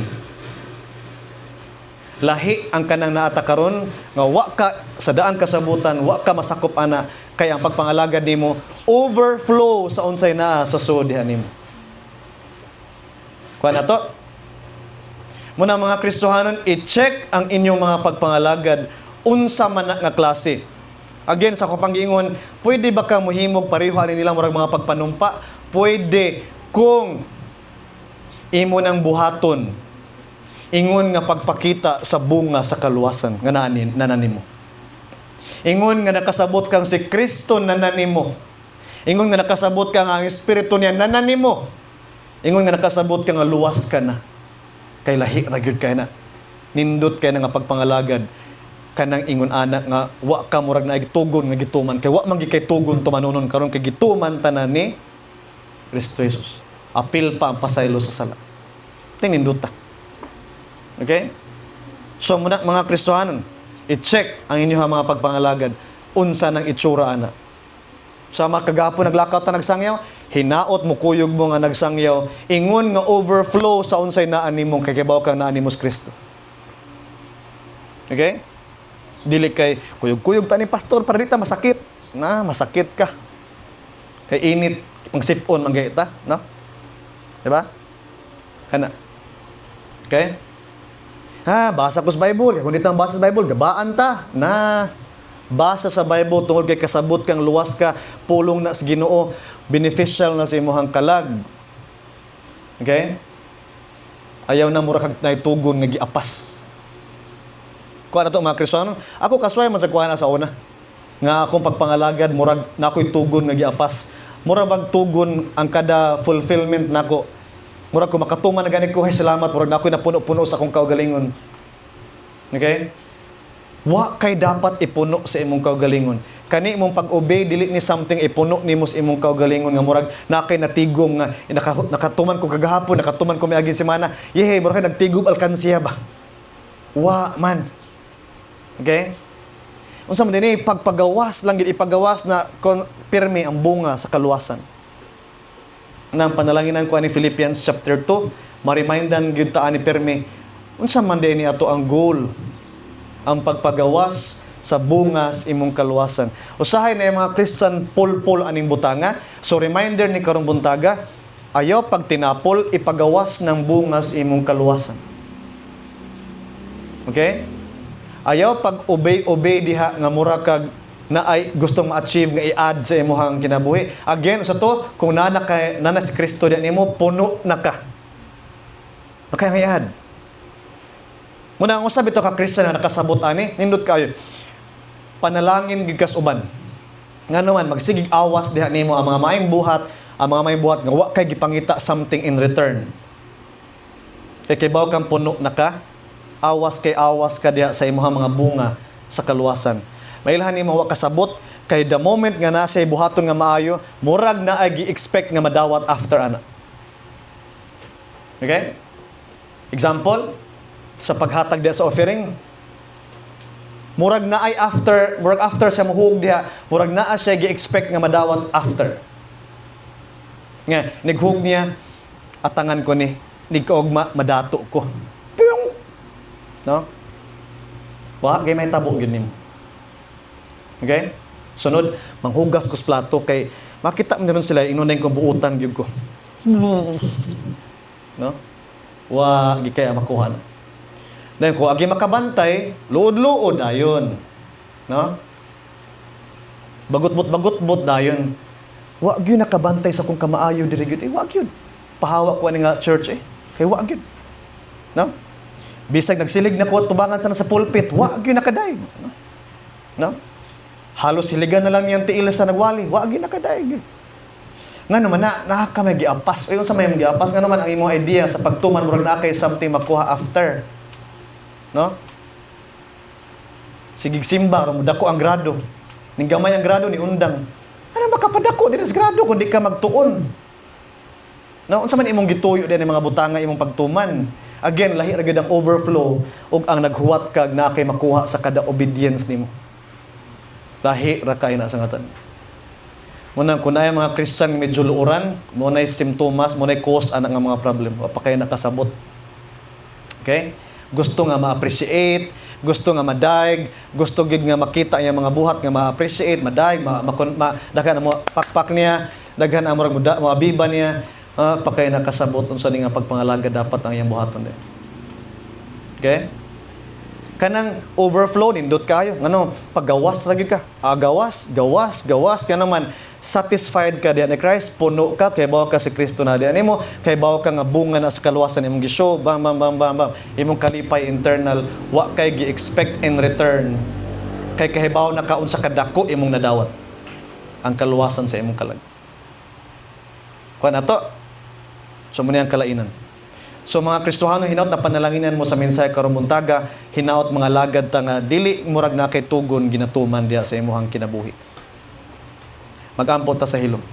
Lahi ang kanang naata karon nga wa ka sa daan kasabutan, wa ka masakop ana kay ang pagpangalagad nimo overflow sa unsay naa sa sud diha nimo. Kuan ato. Muna mga Kristohanon, i-check ang inyong mga pagpangalagad unsa man nga klase. Again, sa kapangingon, pwede ba ka muhimog pareho ani nila murag mga pagpanumpa? Pwede kung imo nang buhaton ingon nga pagpakita sa bunga sa kaluwasan nga nananimo. Ingon nga nakasabot kang si Kristo nananimo. Ingon nga nakasabot kang ang Espiritu niya nananimo. Ingon nga nakasabot kang nga luwas ka na. Kay lahi ra gyud kay na. Nindot kay na nga pagpangalagad kanang ingon anak nga wa ka murag na gitugon nga gituman kay wa man gi kay tugon tumanunon karon kay gituman tanan ni Kristo Jesus. Apil pa ang pasaylo sa sala. Tinindota. Okay? So muna mga Kristohanon, i-check ang inyong mga pagpangalagad unsa nang itsura ana. Sa mga kagapon naglakaw ta nagsangyaw, hinaot mo kuyog mo nga nagsangyaw, ingon nga overflow sa unsay naa nimong kakibaw kang naa nimos Kristo. Okay? Dili kay kuyog-kuyog ta ni pastor para dita masakit. Na, masakit ka. Kay init pang sipon man gayta, no? Di ba? Kana. Okay? Ha, basa ko sa Bible. Kung dito ang basa sa Bible, gabaan ta. Na, basa sa Bible tungod kay kasabot kang luwas ka, pulong na sa Ginoo, beneficial na sa imong kalag. Okay? Ayaw na mura kag naitugon nga giapas. Kuha na ito mga Kristohanon. Ako kasway man sa kuha na sa una. Nga akong pagpangalagad, murag na ako'y tugon nga giapas. Murag magtugon ang kada fulfillment nako. Murag ko makatuman na ganit ko, hay salamat, murag na ako'y napuno-puno sa akong kaugalingon. Okay? Wa kay dapat ipuno sa imong kaugalingon. Kani imong pag-obey, dili ni something ipuno nimo sa imong kaugalingon nga murag na kay natigom nga nakatuman ko kagahapon, nakatuman ko miaging semana. Yehe, murag kay nagtigom alkansiya ba? Wa man. Okay? Unsa man dinhi pagpagawas lang gid ipagawas na pirmi ang bunga sa kaluwasan. Nang panalanginan ko ani Philippians chapter 2, ma-remindan gyud ta ani pirmi unsa man dinhi ato ang goal, ang pagpagawas sa bunga sa imong kaluwasan. Usahay na yung mga Christian pulpul aning butanga. So reminder ni karong buntaga, ayaw pag tinapol ipagawas ng bunga sa imong kaluwasan. Okay? Ayaw pag obey diha nga mura kag na ay gustong ma-achieve nga i-add sa imong kinabuhi. Again, sa to, kung nana si Kristo diyan nimo, puno na ka. Nakaya nga i-add. Muna ang usab ito ka Kristiyan na nakasabot ani, nindot kayo. Panalangin gid kas uban. Ngano man magsigig awas diha nimo ang mga maayong buhat, nga wa kay gipangita something in return. Kay kibaw kang puno na ka, awas ka diha sa imong mga bunga sa kaluwasan. Mailhan nimo wa kasabot kay the moment nga nasa buhaton nga maayo, murag na ay gi-expect nga madawat after ana. Okay? Example, sa paghatag diha sa offering, murag na ay after sa muhug diha, murag naa siya gi-expect nga madawat after. Nga, nighug niya, atangan ko ni, nigkaugma, madato ko. No? Wa kay may tabo gyud nimo. Okay? Sunod, manghugas ko sa plato kay makita mo ron sila inunay ko buutan gyud ko. No? Wa gi kay makuha. Then ko agi makabantay, luod-luod ayon. No? Bagot-bot dayon. Wa gyud nakabantay sa kung kamaayo diri gyud. Wa gyud. Pahawak ko ani nga church kay wa gyud. No? Bisag nagsilig na ko tubangan sana sa pulpit, wa gyud nakaday. No? Halos siligan na lang yang tiil sa nagwali, wa gyud nakaday gyud. Ngano man na ka may giampas. Ayon sa may giampas ngano man ang imong idea sa pagtuman murag na kay something makuha after. No? Sigig simba, ro dako ang grado. Ning gamay ang grado ni undang. Ano makapadako din sa grado kung di ka magtuon? No, unsa man imong gituyo din ang mga butanga imong pagtuman. Again, lahi ra gyud ang overflow ug ang naghuwat kag na kay makuha sa kada obedience nimo. Lahi ra kay na sa ngatan. Muna kun ay mga Christian medyo luuran, mo nay simptomas, mo nay cause ana nga mga problem, wa pa kay nakasabot. Okay? Gusto nga ma-appreciate, gusto nga madaig, gusto gid nga makita niya mga buhat nga ma-appreciate, madaig, daghan mo pakpak niya, daghan ang murag moabiba niya, pa kay nakasabot unsa ni nga pagpangalaga dapat ang iyang buhaton din. Okay? Kanang overflow nindot kayo ngano paggawas ra gyud ka gawas ka naman satisfied ka diha ni Christ puno ka kay bawo ka si Kristo na diha nimo kay bawo ka nga bunga na sa kaluwasan imong gishow bam imong kalipay internal wa kay gi-expect in return kay kahibaw na kaunsa kadako imong nadawat ang kaluwasan sa imong kalag kuan ato so muna ang kalainan. So mga Kristohano, hinaut na panalanginan mo sa mensahe karon buntaga, hinaut mga lagad ta nga dili murag na kay tugon ginatuman diha sa imong kinabuhi. Mag-ampot ta sa hilom.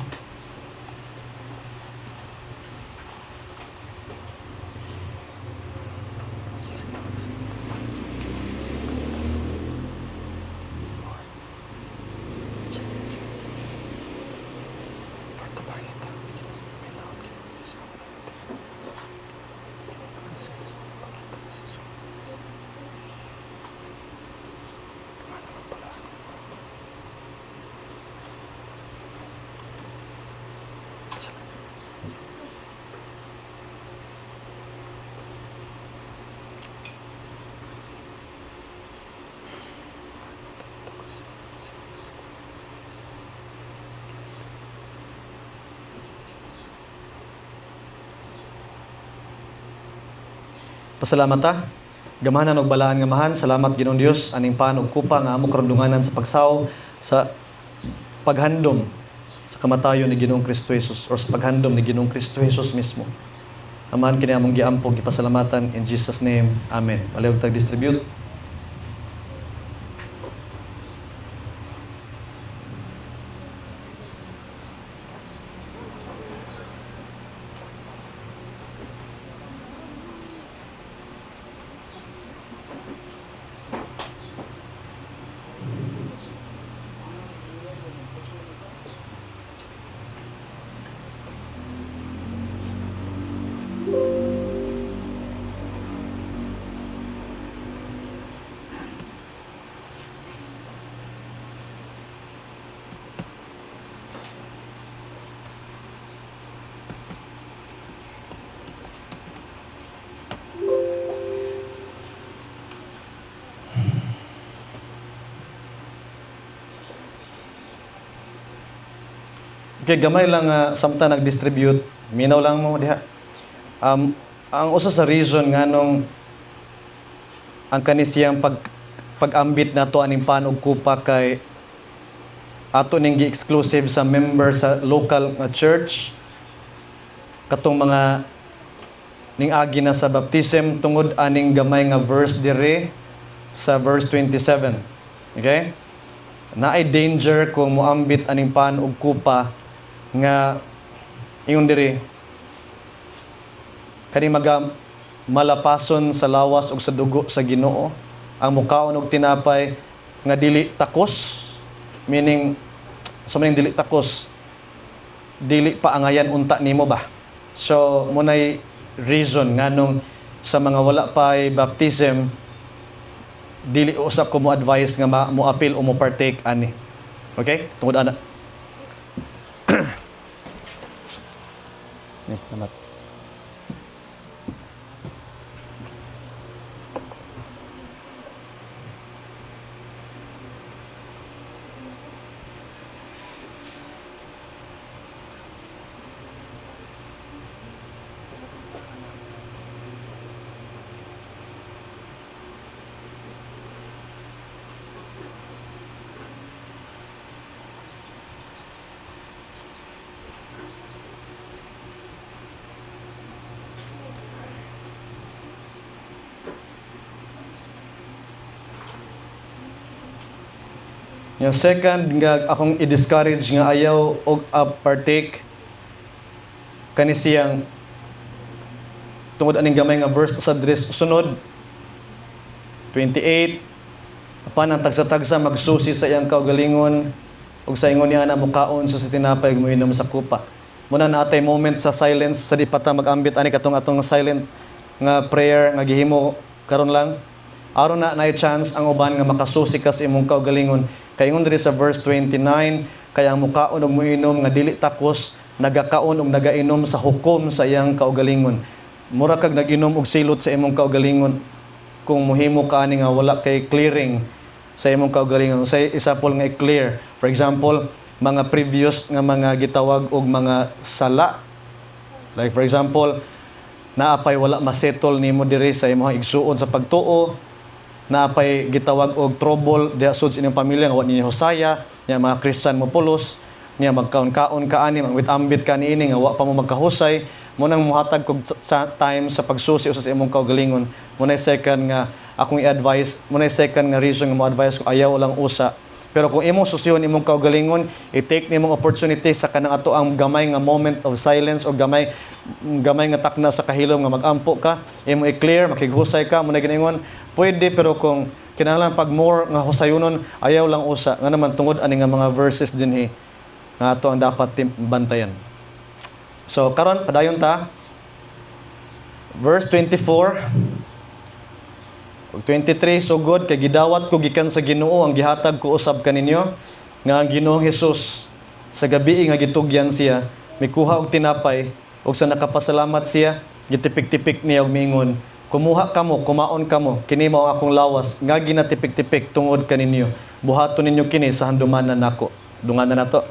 Pasalamat ta. Gamahanan og balaan nga mahan. Salamat Ginoong Dios aning paan og kupa nga amo karon dunganan sa pagsaw sa paghandom sa kamatayon ni Ginoong Kristo Jesus or sa paghandom ni Ginoong Kristo Jesus mismo. Amahan kini among giampog gipasalamatan in Jesus name. Amen. Palihog tag distribute. Okay, gamay lang samtang nag-distribute. Minaw lang mo diha. Ang usa sa reason nganong ang kanisiyang pag-ambit nato aning panog kupa kay ato ning gi-exclusive sa member sa local church katong mga ning agi na sa baptism tungod aning gamay nga verse dire sa verse 27. Okay? Naay danger kung moambit aning panog kupa nga ingon diri kani malapason sa lawas ug sa dugo sa Ginoo ang mukaon og tinapay nga dili takos, meaning sa maning dili takos dili pa angayan unta nimo ba. So munay reason nganong sa mga wala pay baptism dili usab ko mo advise nga mo appeal o mo partake ani. Okay? Tungod ana. Amat. Yung second nga akong i-discourage nga ayaw og partake kani siyang tungod aning gamay nga verse sa dress sunod 28 apan ang tagsa-tagsa magsusi sa iyang kaugalingon ug sa ingon niya na mukaon sa tinapay ug moinom sa kupa. Muna natay moment sa silence sa di pa ta mag-ambit ani katong atong silent nga prayer nga gihimo karon lang. Aron na chance ang uban nga makasusi ka sa imong kaugalingon. Kay ingon diri sa verse 29, kaya ang mukaon ug moinom nga dili takos, nagakaon ug nagainom sa hukom sa iyang kaugalingon. Mura kag nag-inom og silot sa imong kaugalingon kung mohimo ka ani nga wala kay clearing sa imong kaugalingon. Sa isapol nga i-clear. For example, mga previous nga mga gitawag og mga sala. Like for example, naapay wala masettle nimo diri sa imong igsuon sa pagtuo, naapay gitawag og trouble diha sud sa inyong pamilya nga wa ninyo husaya, nya mga Christian mo pulos, nya magkaon-kaon ka ani, mangwit-ambit ka niini nga wa pa mo magkahusay, mo nang muhatag kog time sa pagsusi sa imong kaugalingon. Mo na second nga akong i-advise, mo na second nga reason nga mo advise ko ayaw lang usa. Pero kung imong susiyon imong kaugalingon, i-take nimong opportunity sa kanang ato ang gamay nga moment of silence o gamay nga takna sa kahilom nga magampo ka, imo i-clear, makighusay ka, mo na giningon, pwede, pero kung kinahanglan pag more nga husayonon, ayaw lang usa. Nga naman tungod ani nga mga verses dinhi nga ato ang dapat bantayan. So karon padayon ta. Verse 24 ug 23, sugod kay gidawat ko gikan sa Ginoo ang gihatag ko usab kaninyo nga ang Ginoong Hesus sa gabi nga gitugyan siya, mikuha og tinapay ug sa nakapasalamat siya, gitipik-tipik niya og miingon, kumuha kamo, kumaon kamo, kini mao akong lawas nga ginatipik-tipik tungod kaninyo. Buhaton ninyo kini sa handumanan nako. Dunganan nato.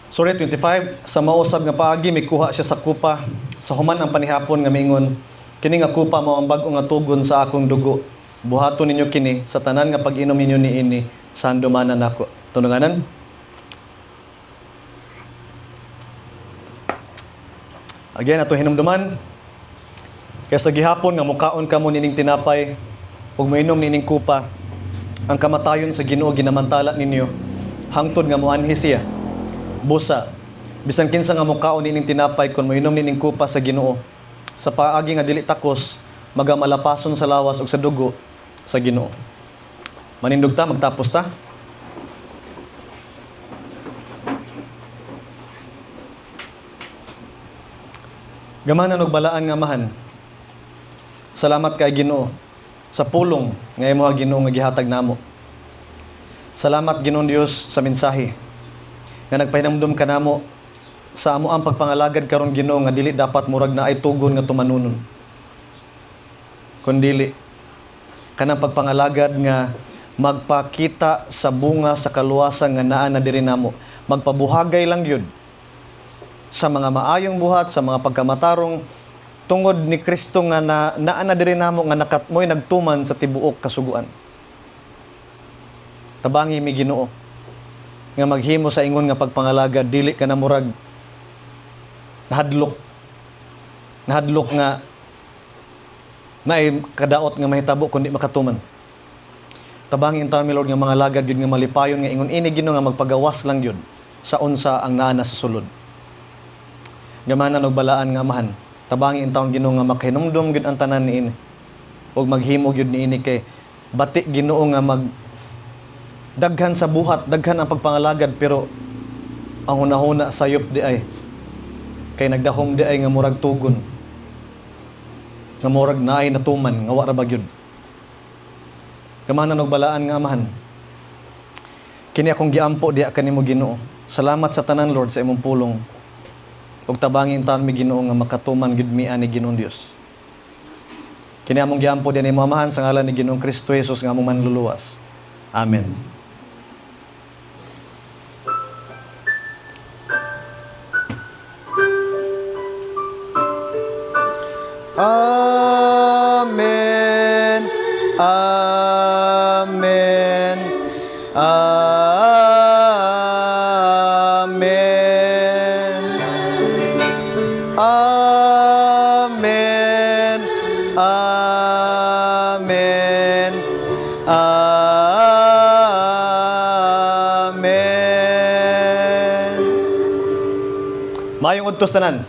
Sorry, 25. Sa mausab nga paagi mikuha siya sa kupa. Sa human ang panihapon nga miingon, kini nga kupa mao ang bag-o nga tugon sa akong dugo. Buhaton ninyo kini sa tanan nga pag-inom ninyo niini sa handumanan nako. Tununganan. Again, ato hinumduman. Kaya sa gihapon nga mukaon kamo nining tinapay ug mainom nining kupa, ang kamatayon sa Ginoo ginamantala ninyo hangtod nga moanhi siya. Busa, bisan kinsa nga mukaon nining tinapay kun moinom nining kupa sa Ginoo, sa paagi nga dili takos, magamalapason sa lawas ug sa dugo sa Ginoo. Manindog ta, magtapos ta. Gamanan og balaan nga amahan. Salamat kay Ginoo sa pulong nga imo Ginoo nga gihatag namo. Salamat Ginoong Dios sa mensahe nga nagpahinumdum kanamo sa amo ang pagpangalagad karon Ginoo nga dili dapat murag na ay tugon nga tumanunon. Kundili kanang pagpangalagad nga magpakita sa bunga sa kaluwasan nga naa na diri namo. Magpabuhagay lang yun sa mga maayong buhat, sa mga pagkamatarong tungod ni Kristo nga naa na diri namo nga mo'y nagtuman sa tibuok kasuguan. Tabangi mi Ginoo nga maghimo sa ingon nga pagpangalagad, dili ka na murag nahadlok nga naay kadaot nga mahitabo kundi makatuman. Tabangi intaw mi Lord nga mga lagad yun nga malipayon nga ingon ini Ginoo nga magpagawas lang yun sa unsa ang naa na sa sulod. Gamanan og balaan nga amahan. Tabangi intawon Ginoo nga makahinumdum gyud ang tanan niini ug maghimo gyud niini kay bati Ginoo nga daghan sa buhat, daghan ang pagpangalagad, pero ang hunahuna sayop di ay kay nagdahom di ay nga murag tugon, nga murag naay natuman nga wa ra bagyod. Gamanan og balaan nga amahan. Kini akong giampo diha kanimo Ginoo. Salamat sa tanan Lord sa imong pulong. Ug tabangin taon mi Ginoo nga makatuman gid mi ani Ginoong Dios. Kini among giampo diha ni amahan sa ngalan ni Ginoong Kristo Jesus nga among manluluwas. Amen. Amen. Amen. Amen. Amen. Amen. Amen. Mayong udtos tanan.